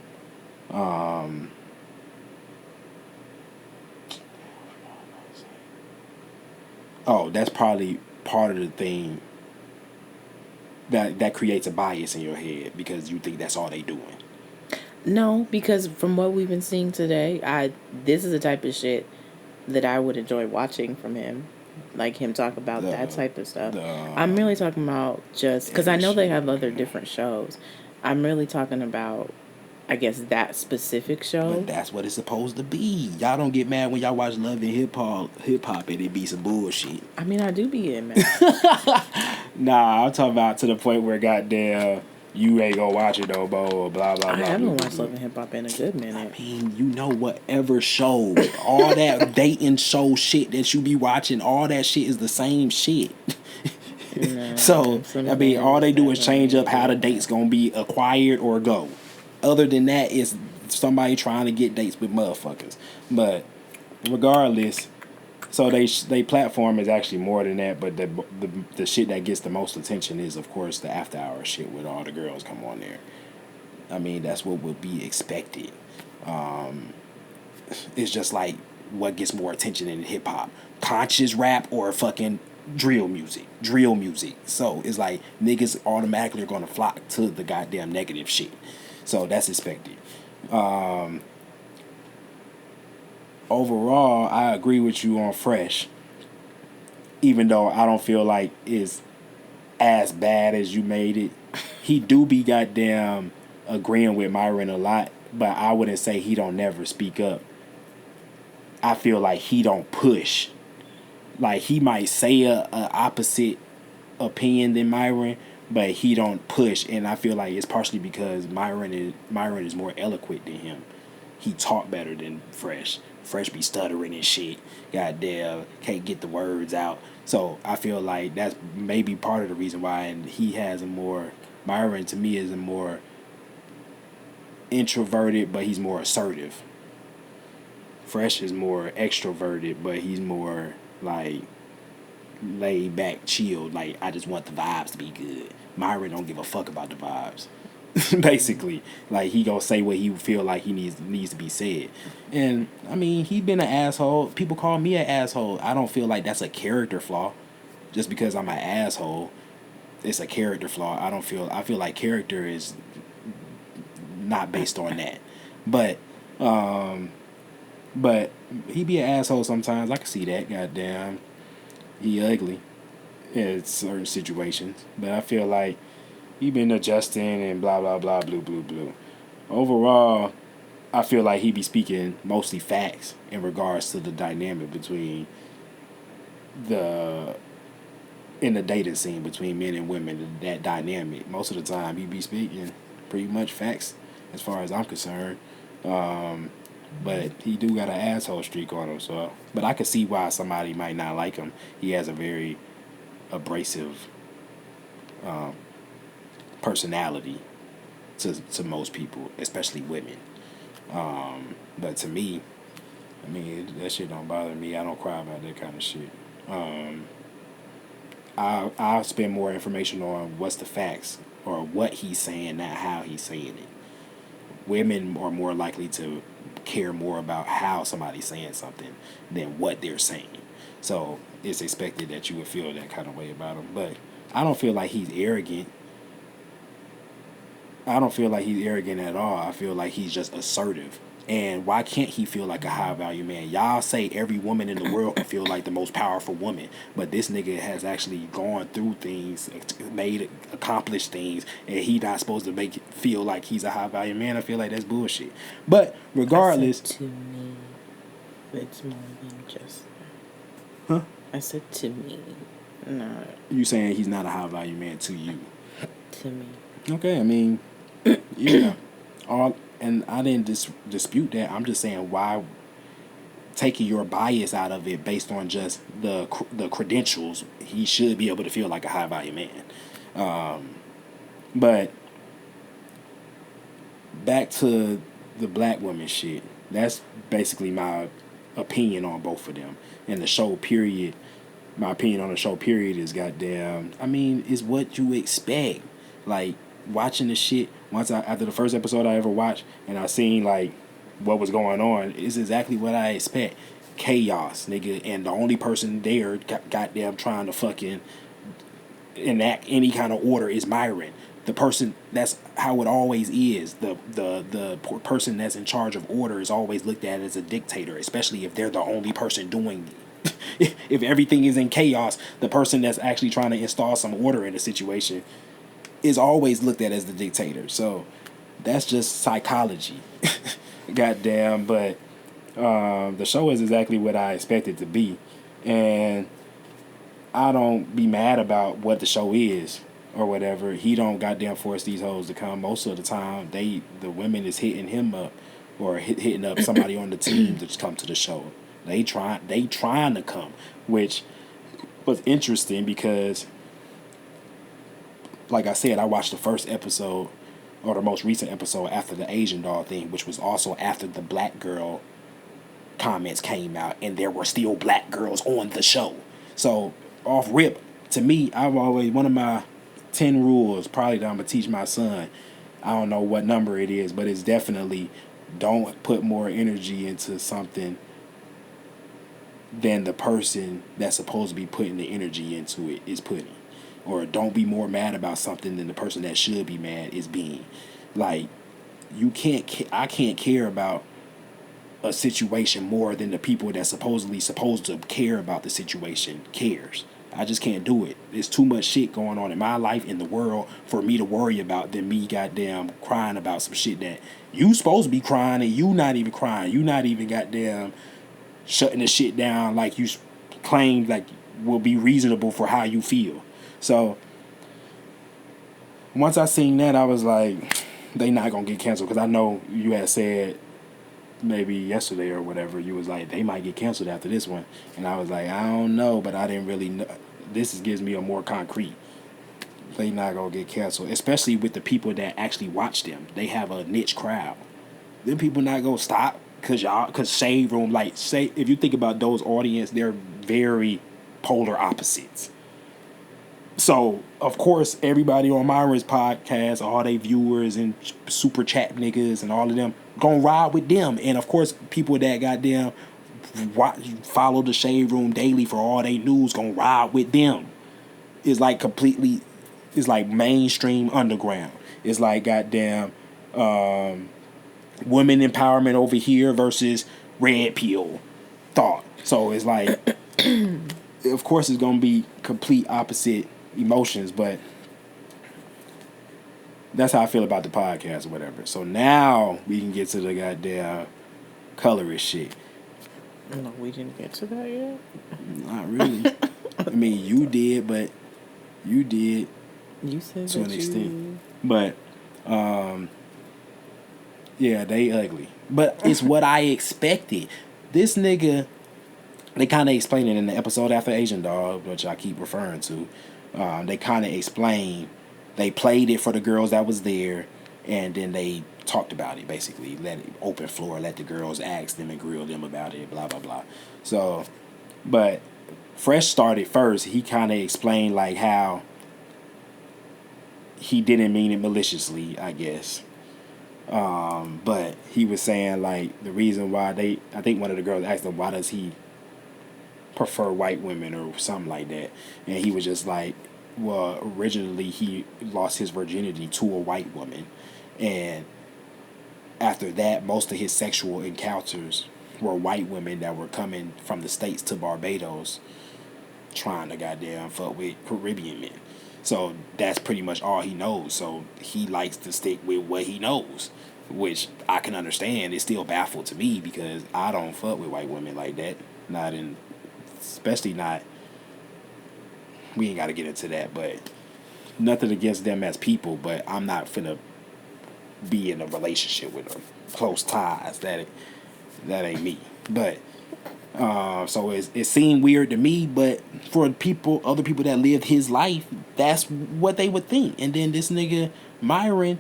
That's probably part of the thing that creates a bias in your head because you think that's all they doing.
No, because from what we've been seeing today, this is the type of shit that I would enjoy watching from him. Like him talk about that type of stuff. I'm really talking about just because I know they have other different shows. I'm really talking about, I guess, that specific show.
But that's what it's supposed to be. Y'all don't get mad when y'all watch Love and Hip Hop and it be some bullshit.
I mean, I do be getting mad.
Nah, I'm talking about to the point where goddamn you ain't gonna watch it no more or blah blah blah.
I haven't watched Love and Hip Hop in a good minute.
I mean, you know, whatever show, all that dating show shit that you be watching, all that shit is the same shit.
No,
so I mean, all they do is change up how the date's gonna be acquired or go. Other than that, it's somebody trying to get dates with motherfuckers. But regardless, so they platform is actually more than that. But the shit that gets the most attention is, of course, the after hour shit with all the girls come on there. I mean, that's what would be expected. It's just like what gets more attention in hip hop, conscious rap or fucking drill music. So it's like niggas automatically are gonna flock to the goddamn negative shit. So that's expected. Overall, I agree with you on Fresh. Even though I don't feel like it's as bad as you made it. He do be goddamn agreeing with Myron a lot, but I wouldn't say he don't never speak up. I feel like he don't push. Like he might say a opposite opinion than Myron, but he don't push, and I feel like it's partially because Myron is more eloquent than him. He talk better than Fresh. Fresh be stuttering and shit. Goddamn, can't get the words out. So I feel like that's maybe part of the reason why. And he has Myron to me is a more introverted, but he's more assertive. Fresh is more extroverted, but he's more like laid back, chilled. Like I just want the vibes to be good. Myron don't give a fuck about the vibes. Basically, like he gonna say what he feel like he needs to be said. And I mean, he been an asshole. People call me an asshole. I don't feel like that's a character flaw. Just because I'm an asshole, it's a character flaw. I feel like character is not based on that. But he be an asshole sometimes. I can see that. Goddamn, he ugly in certain situations. But I feel like he been adjusting and blah blah blah blue blue blue. Overall, I feel like he be speaking mostly facts in regards to the dynamic between the in the dating scene between men and women, that dynamic. Most of the time, he be speaking pretty much facts, as far as I'm concerned. But he do got an asshole streak on him, so. But I could see why somebody might not like him. He has a very abrasive personality to most people, especially women. But to me, I mean, that shit don't bother me. I don't cry about that kind of shit. I'll spend more information on what's the facts or what he's saying, not how he's saying it. Women are more likely to care more about how somebody's saying something than what they're saying. So it's expected that you would feel that kind of way about him. But I don't feel like he's arrogant. I don't feel like he's arrogant at all. I feel like he's just assertive. And why can't he feel like a high value man? Y'all say every woman in the world can feel like the most powerful woman, but this nigga has actually gone through things, accomplished things, and he not supposed to make it feel like he's a high value man. I feel like that's bullshit. But regardless,
I said to me, it's more than just.
Huh?
I said to me, not
you saying he's not a high value man to you?
to me.
Okay, I mean, yeah, and I didn't dispute that. I'm just saying why taking your bias out of it based on just the credentials. He should be able to feel like a high value man. But back to the black woman shit. That's basically my opinion on both of them. And the show period. My opinion on the show period is goddamn. I mean, is what you expect. Like watching the shit. After the first episode I ever watched, and I seen like what was going on, is exactly what I expect. Chaos, nigga, and the only person there goddamn trying to fucking enact any kind of order is Myron. The person, that's how it always is. The person that's in charge of order is always looked at as a dictator, especially if they're the only person doing it. If everything is in chaos, the person that's actually trying to install some order in a situation is always looked at as the dictator. So that's just psychology. Goddamn, but the show is exactly what I expect it to be. And I don't be mad about what the show is or whatever. He don't goddamn force these hoes to come. Most of the time, the women is hitting him up or hitting up somebody on the team to come to the show. They trying to come, which was interesting because, like I said, I watched the first episode or the most recent episode after the Asian doll thing, which was also after the black girl comments came out, and there were still black girls on the show. So off rip, to me, I've always, one of my 10 rules probably that I'm gonna teach my son, I don't know what number it is, but it's definitely don't put more energy into something than the person that's supposed to be putting the energy into it is putting. Or don't be more mad about something than the person that should be mad is being. Like, I can't care about a situation more than the people that's supposedly supposed to care about the situation cares. I just can't do it. There's too much shit going on in my life, in the world, for me to worry about than me goddamn crying about some shit that you supposed to be crying and you not even crying. You not even goddamn shutting the shit down like you claim like will be reasonable for how you feel. So once I seen that, I was like, they not gonna get canceled, because I know you had said maybe yesterday or whatever, you was like, they might get canceled after this one, and I was like, I don't know, but I didn't really know. Gives me a more concrete. They not gonna get canceled, especially with the people that actually watch them. They have a niche crowd. Them people not gonna stop cause Shade Room, like, say, if you think about those audience, they're very polar opposites. So, of course, everybody on Myron's podcast, all they viewers and super chat niggas and all of them, gonna ride with them. And, of course, people that goddamn follow the Shade Room daily for all they news gonna ride with them. It's like completely, it's like mainstream underground. It's like goddamn women empowerment over here versus red pill thought. So, it's like, of course, it's gonna be complete opposite emotions, but that's how I feel about the podcast or whatever. So now we can get to the goddamn colorist shit.
No, we didn't get to that yet.
Not really. I mean, you did, but you did
You said
to
that
an extent.
you.
But yeah, they ugly. But it's what I expected. This nigga, they kind of explained it in the episode after Asian Dog, which I keep referring to. They kind of explained, they played it for the girls that was there, and then they talked about it, basically. Let it open floor, let the girls ask them and grill them about it, blah, blah, blah. So, but Fresh started first. He kind of explained, like, how he didn't mean it maliciously, I guess. But he was saying, like, the reason why I think one of the girls asked him, why does he prefer white women or something like that? And he was just like, well, originally he lost his virginity to a white woman. And after that, most of his sexual encounters were white women that were coming from the States to Barbados trying to goddamn fuck with Caribbean men. So that's pretty much all he knows. So he likes to stick with what he knows, which I can understand. It's still baffled to me because I don't fuck with white women like that. Not in, especially not. We ain't got to get into that, but nothing against them as people. But I'm not finna be in a relationship with them, close ties. That ain't me. But so it seemed weird to me, but for other people that lived his life, that's what they would think. And then this nigga Myron,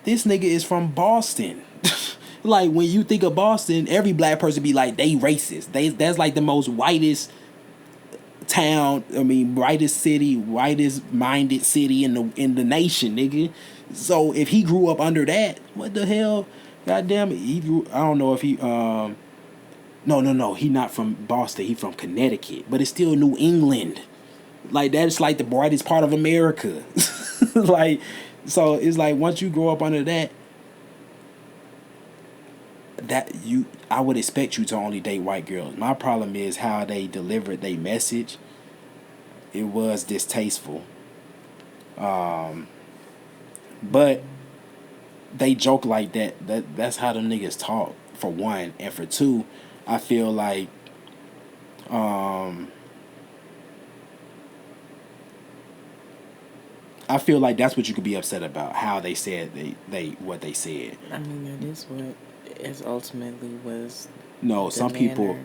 this nigga is from Boston. Like, when you think of Boston, every black person be like, they racist. That's like the most whitest town. I mean, whitest city, whitest minded city in the nation, nigga. So if he grew up under that, what the hell? Goddamn it, I don't know if he No. He not from Boston. He from Connecticut, but it's still New England. Like, that's like the brightest part of America. Like, so it's like once you grow up under that, I would expect you to only date white girls. My problem is how they delivered their message. It was distasteful. But they joke like that. That's how them niggas talk, for one. And for two, I feel like that's what you could be upset about, how they said what they said.
I mean, that is what it ultimately was.
No,
some
people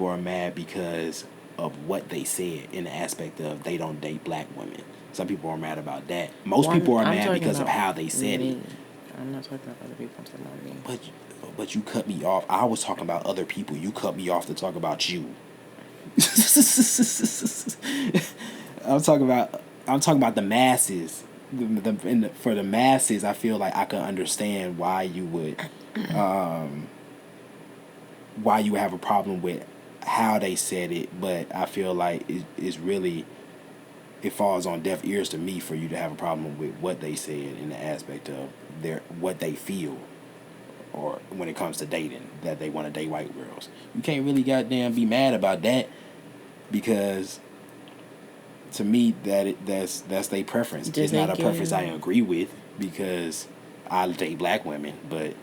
are mad because of what they said, in the aspect of they don't date black women. Some people are mad about that. Most people are mad because of how they said it.
I'm not talking about other people. I'm talking about me.
But you cut me off. I was talking about other people. You cut me off to talk about you. I'm talking about the masses. For the masses, I feel like I can understand why you would have a problem with how they said it, but I feel like it falls on deaf ears to me for you to have a problem with what they said, in the aspect of what they feel, or when it comes to dating, that they want to date white girls. You can't really goddamn be mad about that, because to me that's their preference. It's not a preference I agree with, because I date black women, but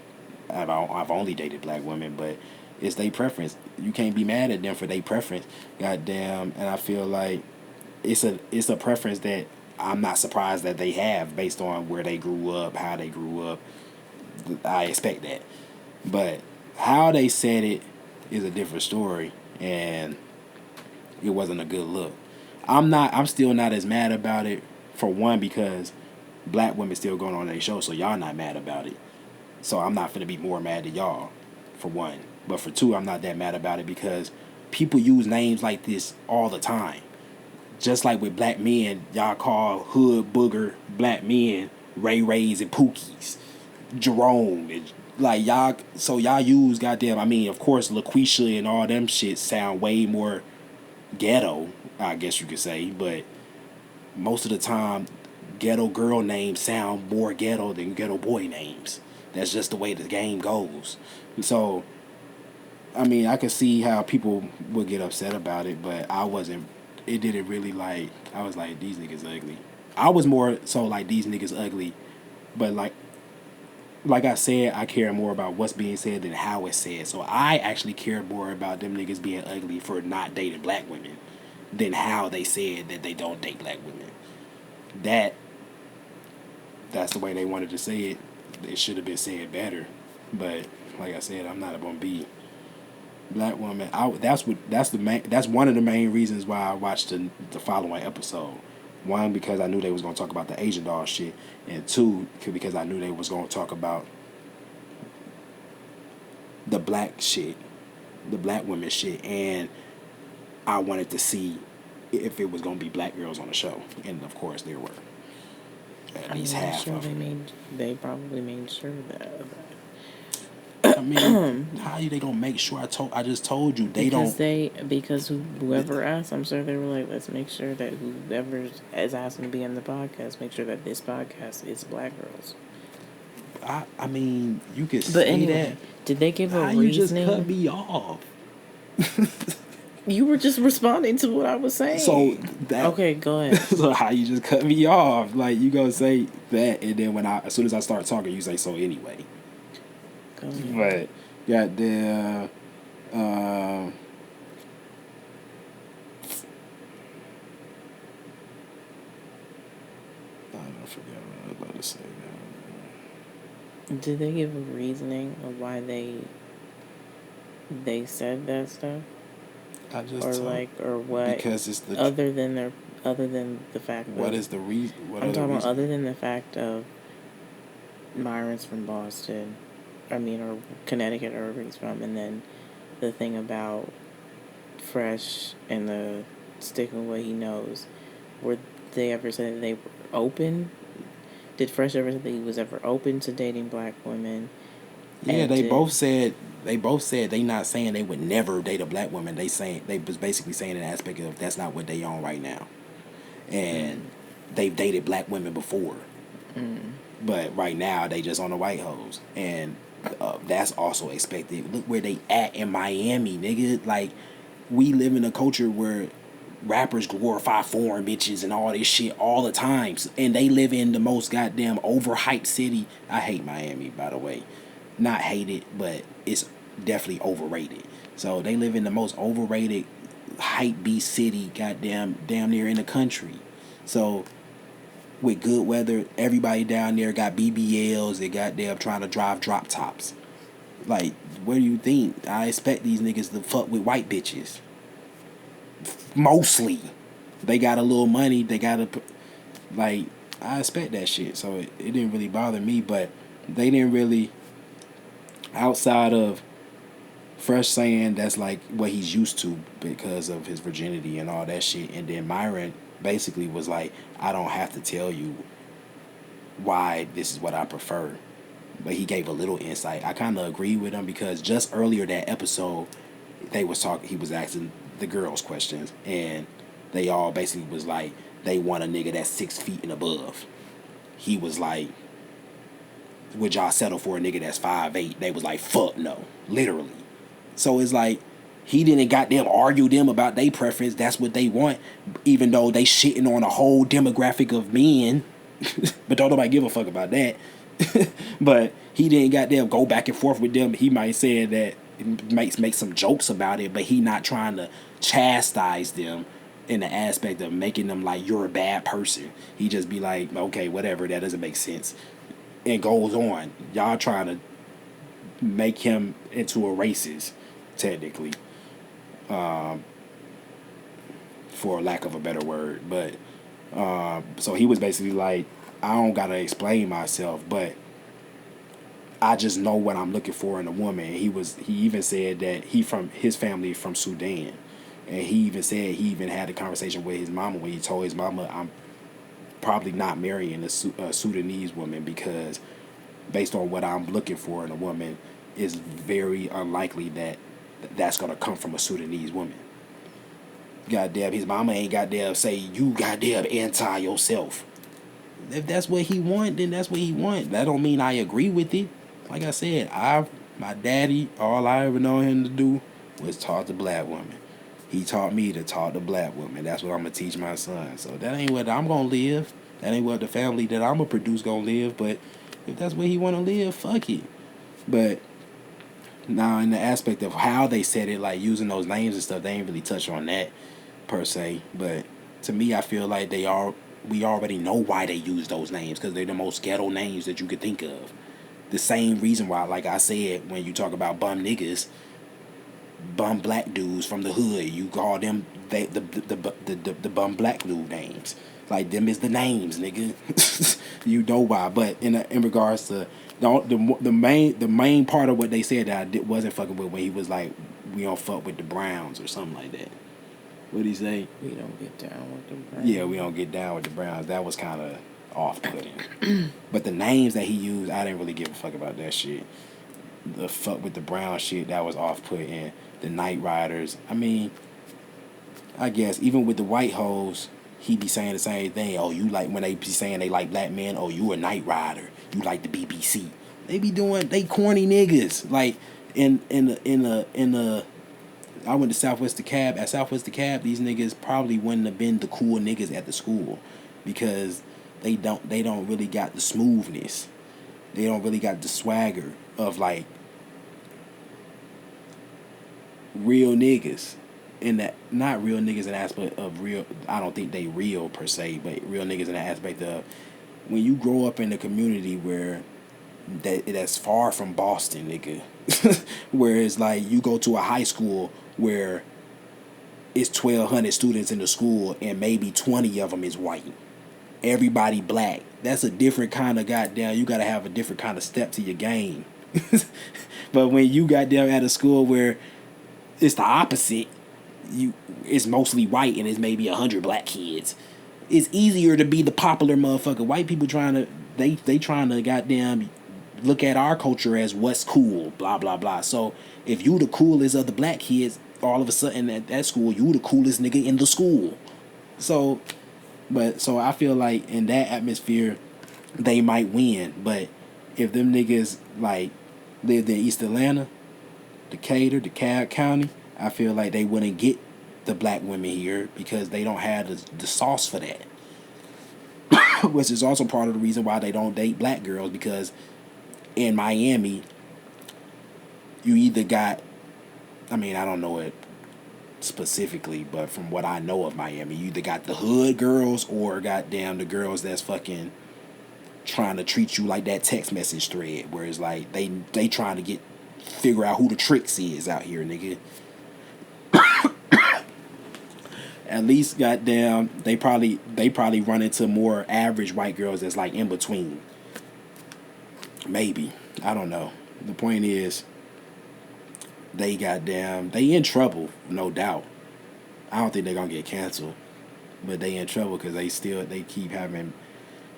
I've only dated black women, but it's their preference. You can't be mad at them for their preference. Goddamn. And I feel like it's a preference that I'm not surprised that they have, based on where they grew up, how they grew up. I expect that. But how they said it is a different story, and it wasn't a good look. I'm still not as mad about it, for one, because black women still going on their show, so y'all not mad about it. So I'm not finna be more mad at y'all, for one. But for two, I'm not that mad about it, because people use names like this all the time. Just like with black men, y'all call hood booger black men Ray Rays and Pookies, Jerome, and like y'all. So y'all use goddamn. I mean, of course, LaQuisha and all them shit sound way more ghetto, I guess you could say. But most of the time, ghetto girl names sound more ghetto than ghetto boy names. That's just the way the game goes. So, I mean, I could see how people would get upset about it, but I wasn't. It didn't really, like, I was like, these niggas ugly. I was more so like, these niggas ugly, but like I said, I care more about what's being said than how it's said. So I actually care more about them niggas being ugly for not dating black women. than how they said that they don't date black women. That's the way they wanted to say it. It should have been said better. But like I said, I'm not gonna be black woman. That's one of the main reasons why I watched the following episode. One, because I knew they was gonna talk about the Asian doll shit, and two, because I knew they was gonna talk about the black shit, the black women shit, and I wanted to see if it was gonna be black girls on the show, and of course there were. At least half
sure
of them.
they probably made sure that.
I mean, how are they gonna make sure? I just told you they don't.
Because whoever asked, I'm sure they were like, let's make sure that whoever is asking to be on the podcast, make sure that this podcast is black girls.
I mean, you could
but
say
anyway,
that.
Did they give a
how
reasoning?
You just cut me off.
You were just responding to what I was saying.
So
okay, go ahead.
So how you just cut me off? Like you gonna say that, and then as soon as I start talking, you say so anyway.
Go ahead.
But goddamn, I forgot what I was about to say now.
Did they give a reasoning of why they said that stuff?
I just
or what?
Because it's the
other than the fact.
What is the reason?
I'm talking about other than the fact of Myron's from Boston, or Connecticut, or where he's from, and then the thing about Fresh and the sticking what he knows. Were they ever said that they were open? Did Fresh ever say that he was ever open to dating black women?
Yeah, they both said they not saying they would never date a black woman. They was basically saying an aspect of that's not what they on right now, and they've dated black women before, but right now they just on the white hoes, and that's also expected. Look where they at in Miami, nigga. Like we live in a culture where rappers glorify foreign bitches and all this shit all the time, and they live in the most goddamn overhyped city. I hate Miami, by the way. Not hated, but it's definitely overrated. So they live in the most overrated, hype beast city, damn near in the country. So with good weather, everybody down there got BBLs. They goddamn trying to drive drop tops. Like, what do you think? I expect these niggas to fuck with white bitches. Mostly, they got a little money. They gotta I expect that shit. So it didn't really bother me, but they didn't really. Outside of Fresh saying that's like what he's used to because of his virginity and all that shit, and then Myron basically was like, I don't have to tell you why this is what I prefer, but he gave a little insight. I kind of agree with him because just earlier that episode, he was asking the girls questions, and they all basically was like they want a nigga that's 6 feet and above. He was like, would y'all settle for a nigga that's 5'8"? They was like, fuck no, literally. So it's like he didn't goddamn argue them about their preference. That's what they want, even though they shitting on a whole demographic of men. But don't nobody give a fuck about that. But he didn't goddamn go back and forth with them. He might say that make some jokes about it, but he not trying to chastise them in the aspect of making them like you're a bad person. He just be like, okay, whatever, that doesn't make sense. And goes on. Y'all trying to make him into a racist, technically, for lack of a better word. But so he was basically like, I don't gotta explain myself, but I just know what I'm looking for in a woman. He even said that his family from Sudan, and he even said he even had a conversation with his mama when he told his mama, I'm probably not marrying a Sudanese woman because based on what I'm looking for in a woman, it's very unlikely that that's going to come from a Sudanese woman. Goddamn, his mama ain't goddamn say you goddamn anti yourself. If that's what he want, then that's what he want. That don't mean I agree with it. Like I said, my daddy, all I ever known him to do was talk to black women. He taught me to talk to black women. That's what I'm going to teach my son. So that ain't what I'm going to live. That ain't what the family that I'm going to produce going to live. But if that's where he want to live, fuck it. But now in the aspect of how they said it, like using those names and stuff, they ain't really touch on that. per se, but to me, I feel like we already know why they use those names because they're the most ghetto names that you could think of. The same reason why, like I said, when you talk about bum niggas, bum black dudes from the hood, you call them the bum black dude names. Like them is the names, nigga. You know why? But in regards to the main part of what they said that wasn't fucking with when he was like, we don't fuck with the Browns or something like that. What did he say?
We don't get down with the Browns.
Yeah, we don't get down with the Browns. That was kind of off-putting. But the names that he used, I didn't really give a fuck about that shit. The fuck with the Brown shit, that was off-putting. The Night Riders. I mean, I guess even with the white hoes, he be saying the same thing. Oh, you like when they be saying they like black men. Oh, you a Night Rider. You like the BBC. They be doing they corny niggas. Like in the I went to Southwest DeKalb. At Southwest DeKalb, these niggas probably wouldn't have been the cool niggas at the school because they don't really got the smoothness. They don't really got the swagger of like real niggas. In that, not real niggas in the aspect of real. I don't think they real per se, but real niggas in the aspect of when you grow up in a community where that's far from Boston, nigga. Where it's like you go to a high school where it's 1,200 students in the school and maybe 20 of them is white. Everybody black. That's a different kind of goddamn. You gotta have a different kind of step to your game. But when you goddamn at a school where it's the opposite, it's mostly white and it's maybe 100 black kids. It's easier to be the popular motherfucker. White people trying to they trying to goddamn look at our culture as what's cool, blah blah blah. So if you the coolest of the black kids, all of a sudden at that school, you the coolest nigga in the school. So I feel like in that atmosphere, they might win. But if them niggas like lived in East Atlanta, Decatur, DeKalb County, I feel like they wouldn't get the black women here because they don't have the sauce for that. Which is also part of the reason why they don't date black girls, because in Miami, you either got, I mean, I don't know it specifically, but from what I know of Miami, you either got the hood girls or goddamn the girls that's fucking trying to treat you like that text message thread, where it's like they trying to figure out who the tricks is out here, nigga. At least goddamn they probably run into more average white girls that's like in between. Maybe. I don't know. The point is they in trouble, no doubt. I don't think they're gonna get canceled. But they in trouble because they keep having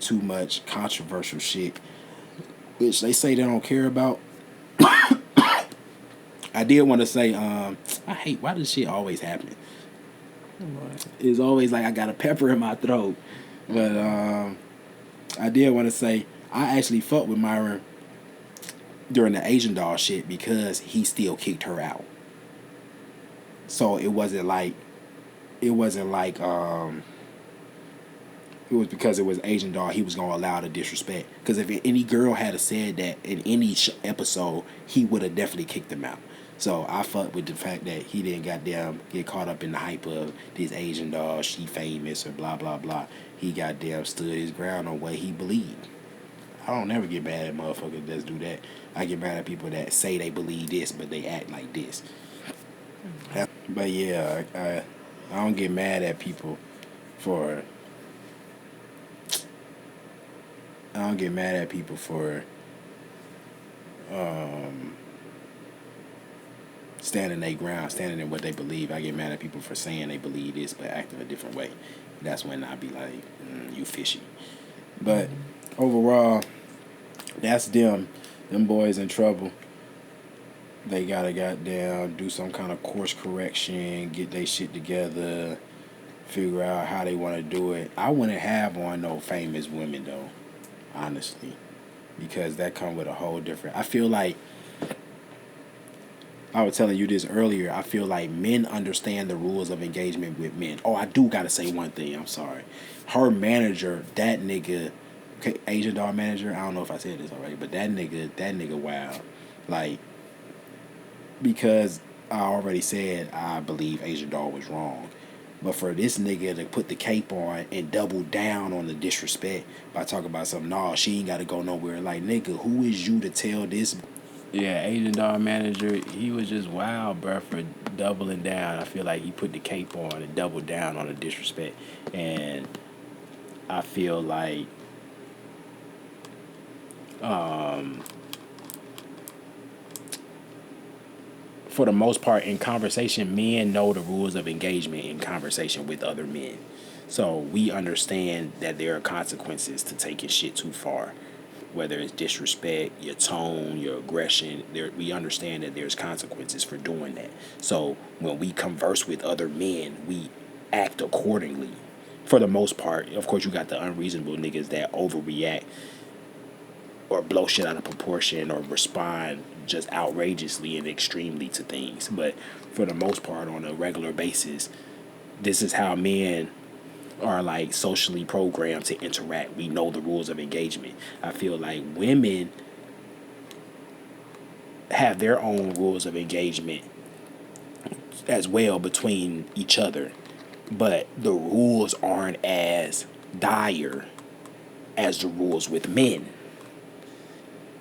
too much controversial shit, which they say they don't care about. I did want to say, I hate, why does shit always happen? It's always like I got a pepper in my throat. But I did want to say, I actually fucked with Myron during the Asian doll shit because he still kicked her out. So it wasn't like it was because it was Asian doll he was gonna allow the disrespect. Because if any girl had said that in any episode, he would have definitely kicked them out. So I fucked with the fact that he didn't goddamn get caught up in the hype of this Asian doll, she famous or blah blah blah. He goddamn stood his ground on what he believed. I don't never get mad at motherfuckers that do that. I get mad at people that say they believe this but they act like this. But yeah, I don't get mad at people for standing their ground, standing in what they believe. I get mad at people for saying they believe this but acting a different way. That's when I be like, you fishy. But overall, that's them. Them boys in trouble. They gotta goddamn do some kind of course correction, get their shit together, figure out how they want to do it. I wouldn't have on no famous women though, honestly, because that come with a whole different. I feel like I was telling you this earlier. I feel like men understand the rules of engagement with men. Oh, I do gotta say one thing. I'm sorry. Her manager, that nigga, okay, Asian doll manager. I don't know if I said this already, but that nigga, wow, like. Because I already said I believe Asian doll was wrong. But for this nigga to put the cape on and double down on the disrespect by talking about something, nah, she ain't got to go nowhere. Like, nigga, who is you to tell this?
Yeah, Asian dog manager, he was just wild, bro, for doubling down. I feel like he put the cape on and doubled down on the disrespect. And I feel like for the most part in conversation, men know the rules of engagement in conversation with other men. So we understand that there are consequences to taking shit too far. Whether it's disrespect, your tone, your aggression, we understand that there's consequences for doing that. So when we converse with other men, we act accordingly. For the most part, of course, you got the unreasonable niggas that overreact or blow shit out of proportion or respond just outrageously and extremely to things. But for the most part, on a regular basis, this is how men are like socially programmed to interact. We know the rules of engagement. I feel like women have their own rules of engagement as well between each other, but the rules aren't as dire as the rules with men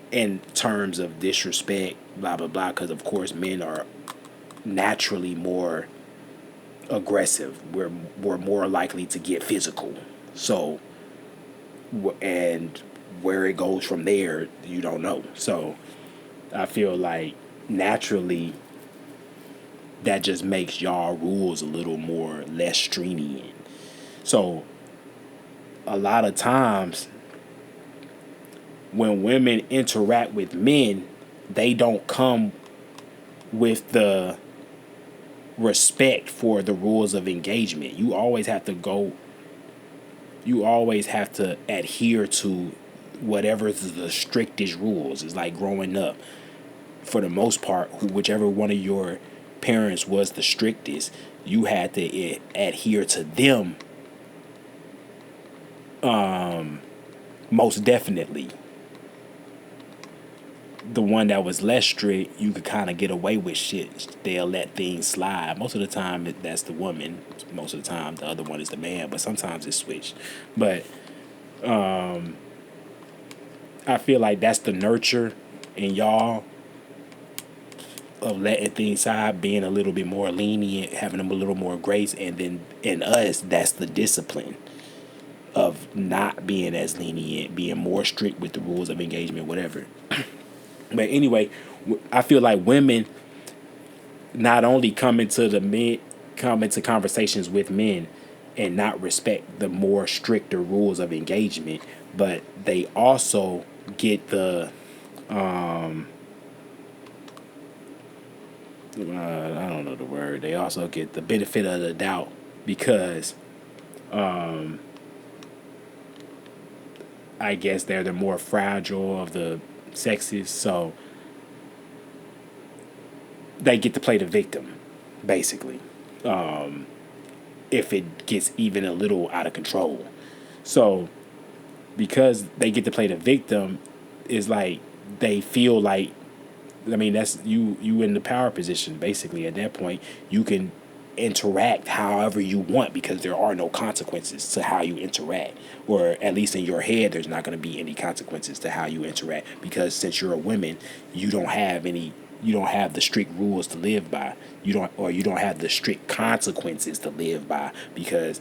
in terms of disrespect, blah blah blah, because of course men are naturally more aggressive. We're more likely to get physical. So, and where it goes from there, you don't know. So, I feel like naturally that just makes y'all rules a little more less stringent. So, a lot of times when women interact with men, they don't come with the respect for the rules of engagement. You always have to adhere to whatever the strictest rules. It's like growing up. For the most part, whichever one of your parents was the strictest, you had to adhere to them most definitely. The one that was less strict, you could kind of get away with shit. They'll let things slide. Most of the time, that's the woman. Most of the time, the other one is the man. But sometimes it's switched. But I feel like that's the nurture in y'all of letting things slide, being a little bit more lenient, having them a little more grace, and then in us, that's the discipline of not being as lenient, being more strict with the rules of engagement, whatever. But anyway, I feel like women not only come into conversations with men and not respect the more stricter rules of engagement, but they also get the I don't know the word. They also get the benefit of the doubt because I guess they're the more fragile of the sexes, so they get to play the victim, basically, if it gets even a little out of control. So because they get to play the victim, is like they feel like, I mean, that's you in the power position, basically. At that point, you can interact however you want because there are no consequences to how you interact, or at least in your head there's not going to be any consequences to how you interact, because since you're a woman, you don't have the strict rules to live by. You don't have the strict consequences to live by because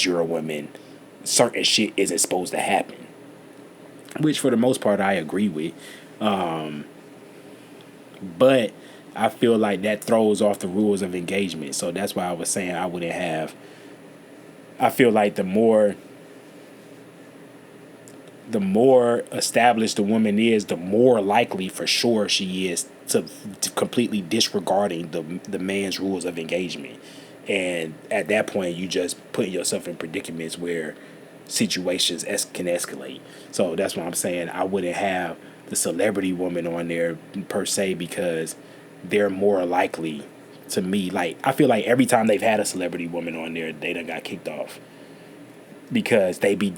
you're a woman, certain shit isn't supposed to happen, which for the most part I agree with. But I feel like that throws off the rules of engagement. So that's why I was saying I feel like the more established the woman is, the more likely for sure she is to completely disregarding the man's rules of engagement. And at that point, you just put yourself in predicaments where situations can escalate. So that's why I'm saying I wouldn't have the celebrity woman on there per se, because they're more likely, to me, like I feel like every time they've had a celebrity woman on there, they done got kicked off because they be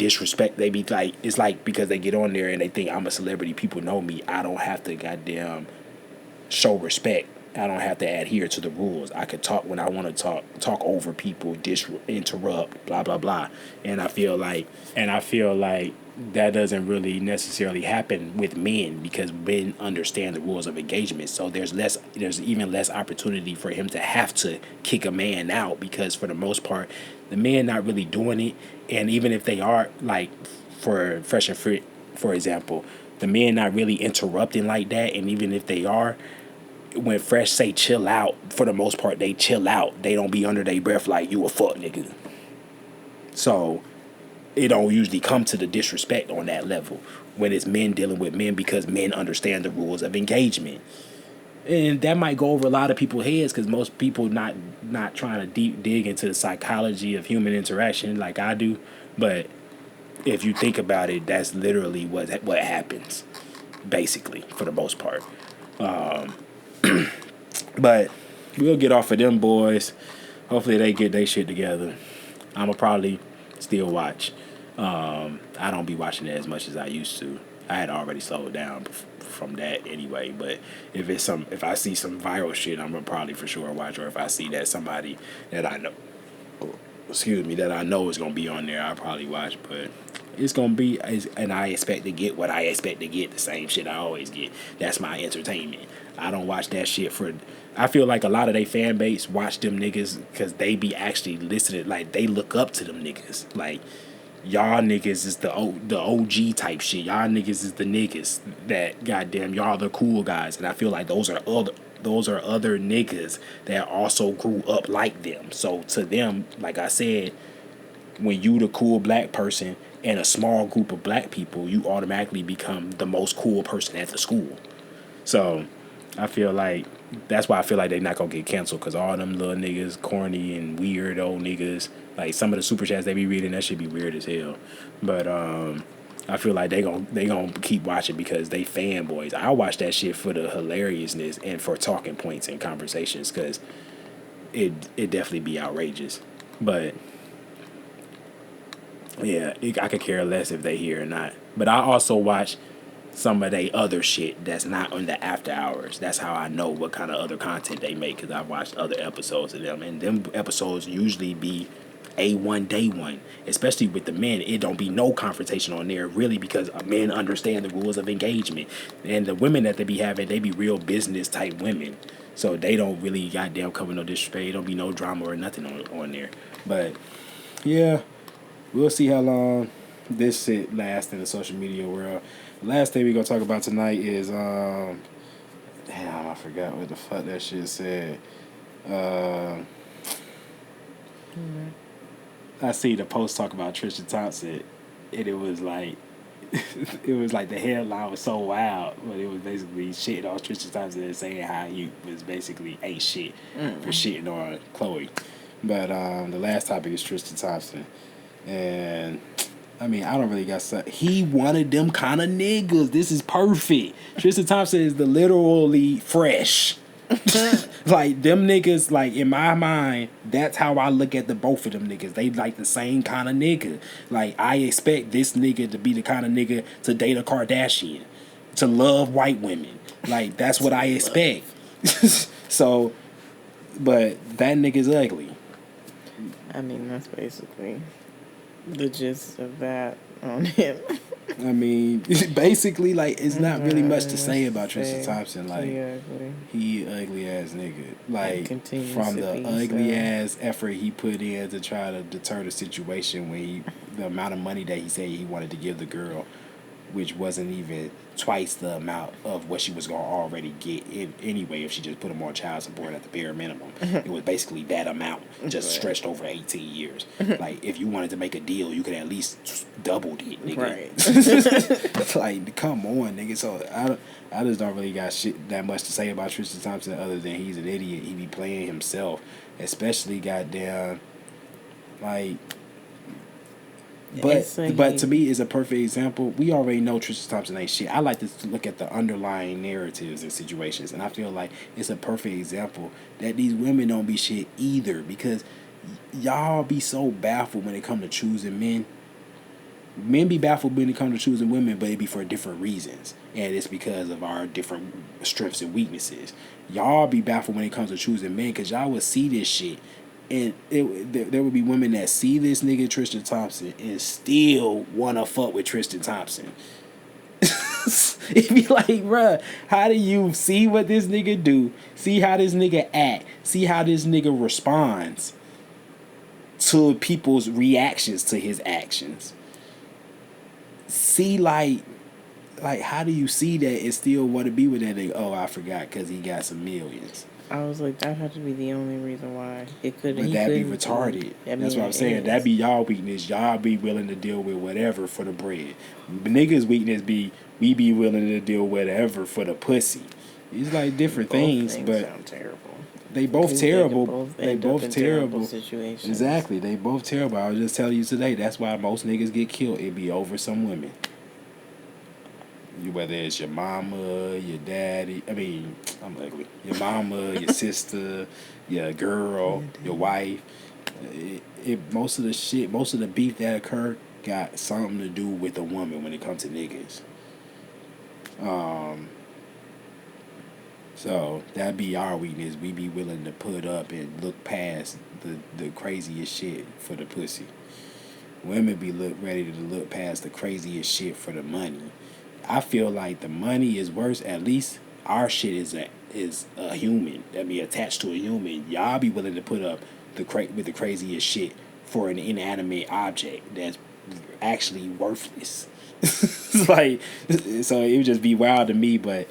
like, it's like because they get on there and they think I'm a celebrity, people know me, I don't have to goddamn show respect I don't have to adhere to the rules. I could talk when I want to talk over people, interrupt, blah blah blah. And I feel like that doesn't really necessarily happen with men because men understand the rules of engagement. So there's even less opportunity for him to have to kick a man out because for the most part, the men not really doing it. And even if they are, like for Fresh and Fit, for example, the men not really interrupting like that. And even if they are, when Fresh say chill out, for the most part they chill out. They don't be under their breath like you a fuck nigga. So it don't usually come to the disrespect on that level when it's men dealing with men because men understand the rules of engagement. And that might go over a lot of people's heads because most people not trying to deep dig into the psychology of human interaction like I do. But if you think about it, that's literally what happens, basically, for the most part. But we'll get off of them boys. Hopefully they get their shit together. I'ma probably still watch. I don't be watching it as much as I used to. I had already slowed down from that anyway. But if I see some viral shit, I'm gonna probably for sure watch. Or if I see that somebody that I know, that I know is gonna be on there, I'll probably watch. But it's gonna be, and I expect to get what I expect to get. The same shit I always get. That's my entertainment. I don't watch that shit for. I feel like a lot of they fan base watch them niggas because they be actually listening. Like they look up to them niggas. Like y'all niggas is the OG type shit. Y'all niggas is the niggas that goddamn y'all the cool guys. And I feel like those are other niggas that also grew up like them. So to them, like I said, when you the cool black person in a small group of black people, you automatically become the most cool person at the school. So I feel like that's why I feel like they not gonna get canceled because all them little niggas, corny and weird old niggas, like some of the super chats they be reading, that should be weird as hell. But I feel like they gonna keep watching because they fanboys. I watch that shit for the hilariousness and for talking points and conversations because it definitely be outrageous. But yeah, I could care less if they here or not. But I also watch some of they other shit that's not on the after hours. That's how I know what kind of other content they make because I've watched other episodes of them. And them episodes usually be A1 day one. Especially with the men, it don't be no confrontation on there really because men understand the rules of engagement. And the women that they be having, they be real business type women. So they don't really goddamn cover no disrespect. It don't be no drama or nothing on there. But yeah, we'll see how long this shit lasts in the social media world. The last thing we gonna talk about tonight is damn, I forgot what the fuck that shit said. I see the post talk about Tristan Thompson, and it was like the headline was so wild, but it was basically shitting on Tristan Thompson and saying how he was basically ain't shit for shitting on Chloe. But the last topic is Tristan Thompson, and I mean, I don't really got something. He wanted them kind of niggas. This is perfect. Tristan Thompson is the literally fresh. Like, them niggas, like, in my mind, that's how I look at the both of them niggas. They like the same kind of nigga. Like, I expect this nigga to be the kind of nigga to date a Kardashian. To love white women. Like, that's what I expect. So, but that nigga's ugly.
I mean, that's basically the gist of that on him.
I mean, basically, like, it's not really much to say about Tristan Thompson. Like, he ugly ass nigga. Like, from the ugly ass effort he put in to try to deter the situation when the amount of money that he said he wanted to give the girl, which wasn't even twice the amount of what she was going to already get anyway if she just put him on child support at the bare minimum. It was basically that amount, just stretched over 18 years. Like, if you wanted to make a deal, you could at least doubled it, nigga. Right. Like, come on, nigga. So, I just don't really got shit that much to say about Tristan Thompson other than he's an idiot. He be playing himself, especially goddamn, like... But to me, it's a perfect example. We already know Tristan Thompson ain't shit. I like to look at the underlying narratives and situations, and I feel like it's a perfect example that these women don't be shit either because y'all be so baffled when it come to choosing men.
Men be baffled when it comes to choosing women, but it be for different reasons, and it's because of our different strengths and weaknesses. Y'all be baffled when it comes to choosing men, cause y'all would see this shit, and there would be women that see this nigga Tristan Thompson and still wanna fuck with Tristan Thompson. It'd be like, bruh, how do you see what this nigga do, see how this nigga act, see how this nigga responds to people's reactions to his actions? See, like how do you see that and still want to be with that nigga? Oh, I forgot because he got some millions.
I was like, that had to be the only reason why it couldn't.
But that'd be retarded. That's what I'm saying. That'd be y'all weakness. Y'all be willing to deal with whatever for the bread. Niggas' weakness be we be willing to deal with whatever for the pussy. It's like different things, but
sound terrible.
They both terrible. They both terrible
situations.
Exactly. They both terrible. I was just telling you today. That's why most niggas get killed. It be over some women. Whether it's your mama, your daddy. I mean, I'm ugly. Your mama, your sister, your girl, your wife. Most of the beef that occur got something to do with a woman when it comes to niggas. So that be our weakness. We be willing to put up and look past the craziest shit for the pussy. Women be ready to look past the craziest shit for the money. I feel like the money is worse. At least our shit is a human. That be attached to a human. Y'all be willing to put up with the craziest shit for an inanimate object that's actually worthless. Like, so it would just be wild to me, but.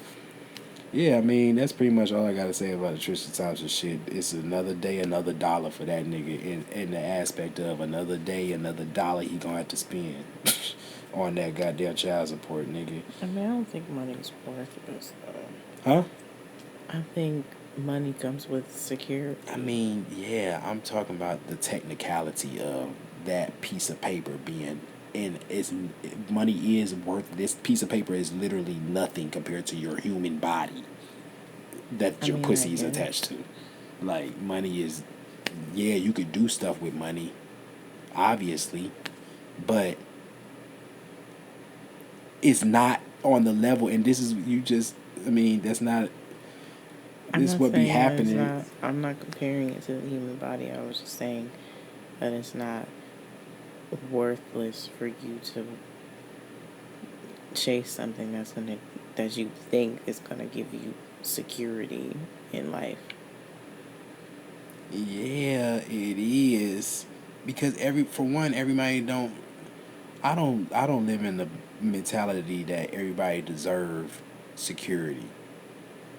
Yeah, I mean, that's pretty much all I got to say about the Tristan Thompson shit. It's another day, another dollar for that nigga in the aspect of another day, another dollar he gonna have to spend on that goddamn child support, nigga.
I mean, I don't think money's worthless, though.
Huh?
I think money comes with security.
I mean, yeah, I'm talking about the technicality of that piece of paper being... And money is worth. This piece of paper is literally nothing compared to your human body that your pussy is attached to. Like, money is, yeah, you could do stuff with money, obviously, but it's not on the level. And this is that's not. This what be happening.
I'm not comparing it to the human body. I was just saying that it's not worthless for you to chase something that you think is gonna give you security in life.
Yeah, it is, because everybody don't. I don't live in the mentality that everybody deserve security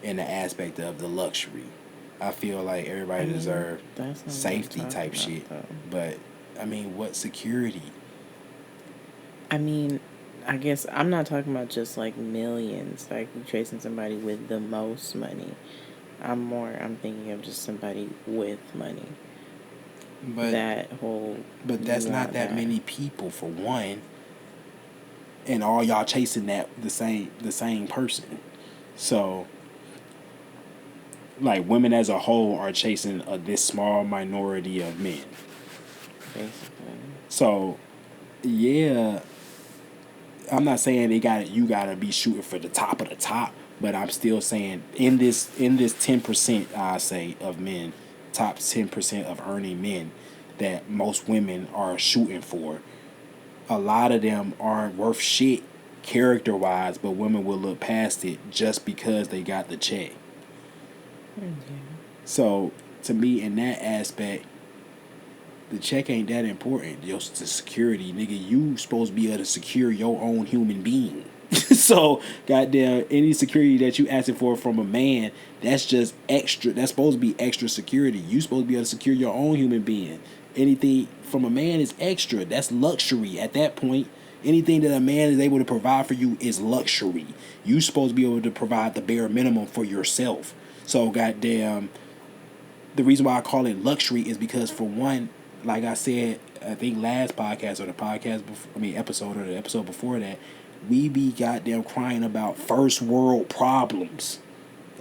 in the aspect of the luxury. I feel like everybody deserve safety type shit, but. I mean, what security?
I mean, I guess I'm not talking about just like millions, like you chasing somebody with the most money. I'm thinking of just somebody with money. But
that's not that many people for one. And all y'all chasing the same person. So like women as a whole are chasing this small minority of men.
Basically. So,
yeah, I'm not saying you gotta be shooting for the top of the top, but I'm still saying in this 10%, I say, of men, top 10% of earning men that most women are shooting for, a lot of them aren't worth shit character wise, but women will look past it just because they got the check.
Mm-hmm.
So to me, in that aspect, the check ain't that important. Just the security, nigga. You supposed to be able to secure your own human being. So, goddamn, any security that you asking for from a man, that's just extra. That's supposed to be extra security. You supposed to be able to secure your own human being. Anything from a man is extra. That's luxury at that point. Anything that a man is able to provide for you is luxury. You supposed to be able to provide the bare minimum for yourself. So, goddamn, the reason why I call it luxury is because, for one, like I said, I think last podcast or the episode before that, we be goddamn crying about first world problems.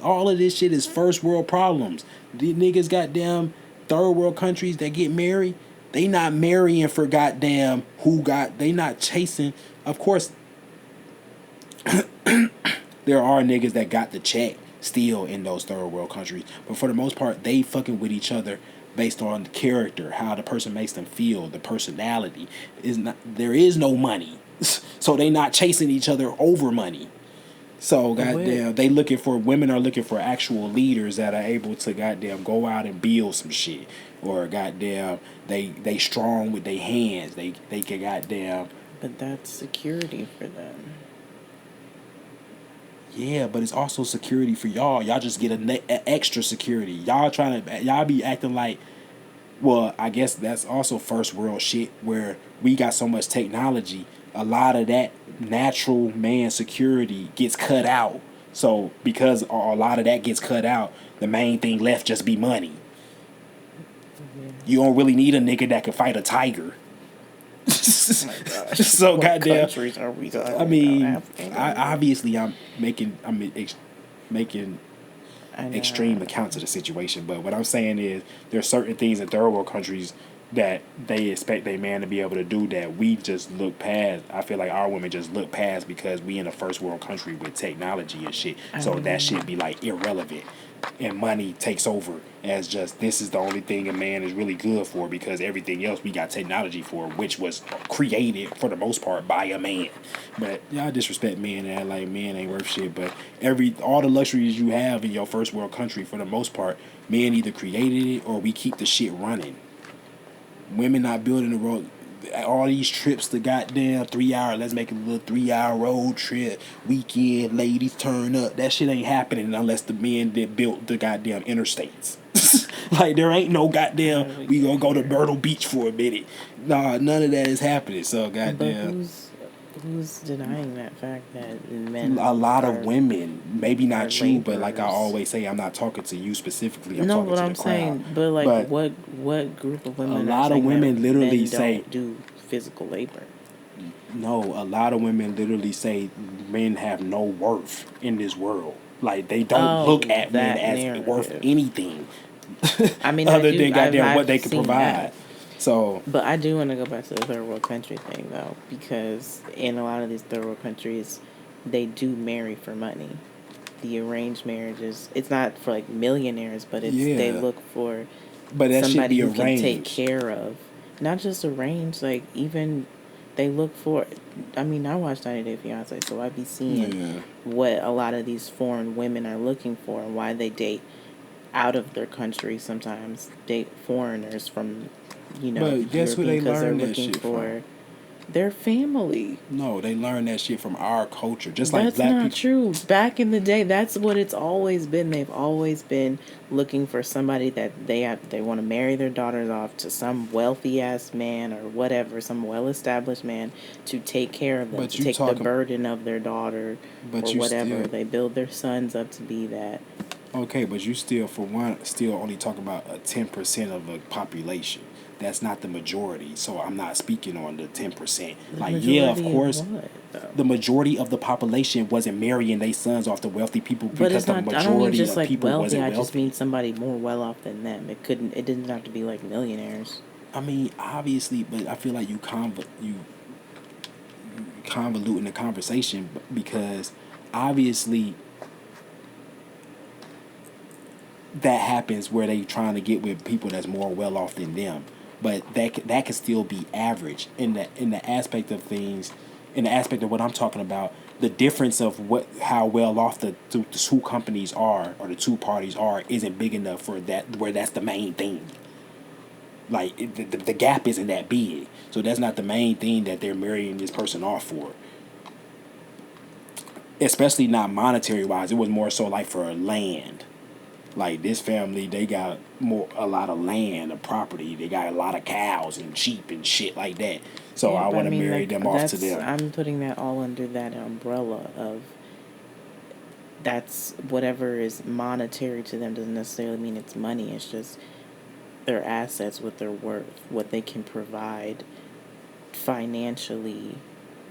All of this shit is first world problems. These niggas goddamn third world countries that get married, They not marrying for goddamn they not chasing. Of course, there are niggas that got the check still in those third world countries, but for the most part, they fucking with each other based on the character, how the person makes them feel, the personality. There is no money, so they not chasing each other over money. So goddamn, women are looking for actual leaders that are able to goddamn go out and build some shit, or goddamn they strong with their hands. They can goddamn.
But that's security for them.
Yeah, but it's also security for y'all. Y'all just get a extra security. Y'all be acting like. Well, I guess that's also first world shit where we got so much technology. A lot of that natural man security gets cut out. So because a lot of that gets cut out, the main thing left just be money.
Yeah.
You don't really need a nigga that can fight a tiger.
Oh my gosh.
So
What
goddamn.
countries are we talking
I mean,
about?
obviously I'm making
I know.
extreme accounts of the situation, but what I'm saying is there's certain things in third world countries that they expect their man to be able to do that we just look past. I feel like our women just look past because we in a first world country with technology and shit. So that shit be like irrelevant. And money takes over as just this is the only thing a man is really good for because everything else we got technology for, which was created for the most part by a man. But y'all disrespect men and act like men ain't worth shit. But all the luxuries you have in your first world country, for the most part, men either created it or we keep the shit running. Women not building the road. All these trips to goddamn 3 hour, let's make a little 3 hour road trip, weekend, ladies turn up. That shit ain't happening unless the men that built the goddamn interstates. Like there ain't no goddamn, we gonna go to Myrtle Beach for a minute. Nah, none of that is happening. So goddamn.
But who's denying that fact that men?
A lot of women, maybe not
are
you, but like I
laborers.
always say, I'm not talking to you specifically. I'm
No,
talking
what
to
I'm
the
saying,
crowd.
but like,
But
what group of women?
a
are
lot of
saying
women
that
literally
men
say-
don't do physical labor.
No, a lot of women literally say men have no worth in this world. Like they don't look at men
that
as worth
narrative.
anything
I mean,
other
I do,
than goddamn
I've
what they can
seen
provide.
that.
So,
But I do want to go back to the third world country thing though, because in a lot of these third world countries, they do marry for money. The arranged marriages, it's not for like millionaires, but it's they
Yeah.
look for
but that should
somebody
be
who can take
arranged.
care of, not just arranged, like even they look for. I mean, I watch 90 Day Fiance, so I be seeing
Yeah.
what a lot of these foreign women are looking for and why they date out of their country. Sometimes date foreigners from,
But guess who
Europe
they
because they're
learn that
looking
shit
for
from?
their family.
No, they learn that shit from our culture. Just like
That's
black
not
people.
true. Back in the day, that's what it's always been. They've always been looking for somebody that they want to marry their daughters off to some wealthy ass man or whatever, some well established man to take care of them,
But
to
you
take the
talking-
burden of their daughter
But
or
you
whatever.
still-
They build their sons up to be that.
Okay, but you still, for one, still only talk about 10% of a population. That's not the majority. So I'm not speaking on the 10%.
The
Like, yeah, of
majority
course,
what, though?
the majority of the population wasn't marrying their sons off to wealthy people
But
because
it's
the
not.
majority
I don't mean just
of
like
people
wealthy.
wasn't
I
wealthy.
just mean somebody more well off than them. It couldn't. It didn't have to be like millionaires.
I mean, obviously, but I feel like you convoluting the conversation because obviously that happens where they trying to get with people that's more well off than them, but that can still be average in the aspect of things, in the aspect of what I'm talking about. The difference of how well off the two companies are or the two parties are isn't big enough for that where that's the main thing. Like the gap isn't that big, so that's not the main thing that they're marrying this person off for. Especially not monetary wise, it was more so like for land. Like this family, they got a lot of land, of property. They got a lot of cows and sheep and shit like that. So
Yeah,
I
but
want to
mean,
marry
like,
them off to them.
I'm putting that all under that umbrella of that's whatever is monetary to them doesn't necessarily mean it's money. It's just their assets, what they're worth, what they can provide financially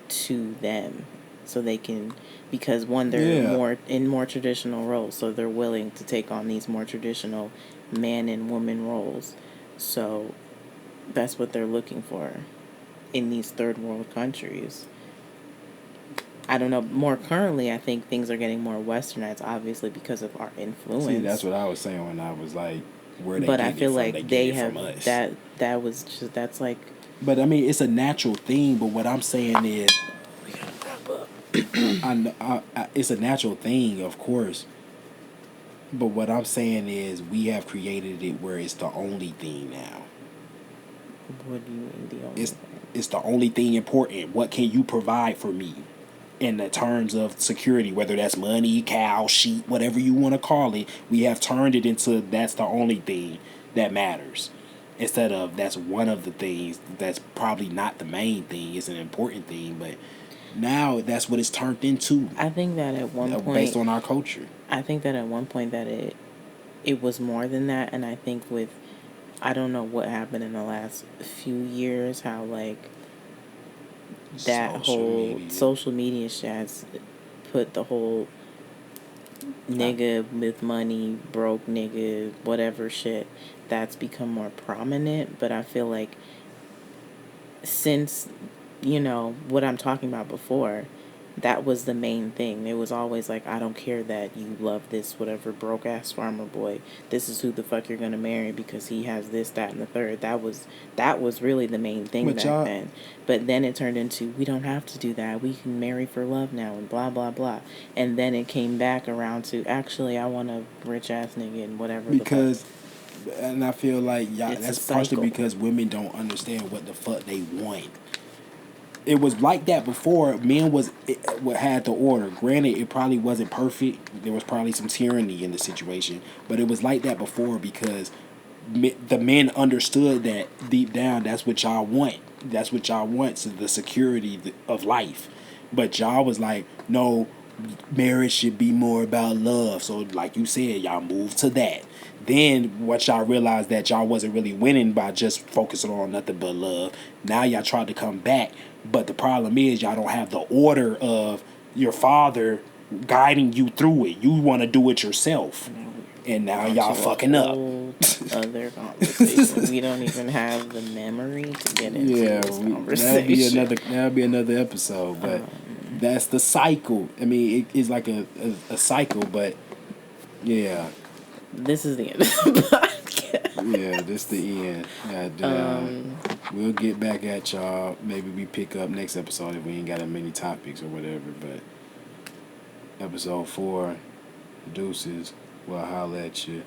to them. So they can, because one, they're more traditional roles, so they're willing to take on these more traditional man and woman roles. So that's what they're looking for in these third world countries. I don't know. More currently, I think things are getting more westernized, obviously because of our influence.
See, that's what I was saying when I was like, where they
but I
getting
feel
it from?
like
They
they
get it
have
from us.
that was just that's like
But I mean, it's a natural thing. But what I'm saying is,
we gotta wrap up.
it's a natural thing, of course. But what I'm saying is, we have created it where it's the only thing now.
What do you mean the only
It's
thing?
it's the only thing important. What can you provide for me in the terms of security, whether that's money, cow, sheep, whatever you want to call it? We have turned it into that's the only thing that matters. Instead of that's one of the things that's probably not the main thing, it's an important thing, but now that's what it's turned into
I think that at one point,
based on our culture.
I think that at one point that it was more than that, and I think with I don't know what happened in the last few years, how like that whole social media shit has put the whole nigga with money, broke nigga, whatever shit, that's become more prominent. But I feel like since, what I'm talking about before, that was the main thing. It was always like, I don't care that you love this whatever broke ass farmer boy. This is who the fuck you're gonna marry because he has this, that, and the third. That was really the main thing
But
back then. But then it turned into we don't have to do that. We can marry for love now and blah blah blah. And then it came back around to actually I want a rich ass nigga and whatever.
Because and I feel like
It's
that's
a cycle.
partially because women don't understand what the fuck they want. It was like that before. Men had the order. Granted, it probably wasn't perfect. There was probably some tyranny in the situation, but it was like that before because the men understood that deep down. That's what y'all want. That's what y'all want. So the security of life. But y'all was like, no, marriage should be more about love. So like you said, y'all moved to that. Then once y'all realized that y'all wasn't really winning by just focusing on nothing but love, now y'all tried to come back. But the problem is y'all don't have the order of your father guiding you through it. You want to do it yourself. And now y'all fucking up.
Other conversation. We don't even have the memory to get into this conversation.
That'll be another episode. But that's the cycle. I mean, it's like a cycle, but yeah.
This is the end of the podcast.
Yeah, this the end. Goddamn. We'll get back at y'all. Maybe we pick up next episode if we ain't got that many topics or whatever. But episode 4, deuces. We'll holler at you.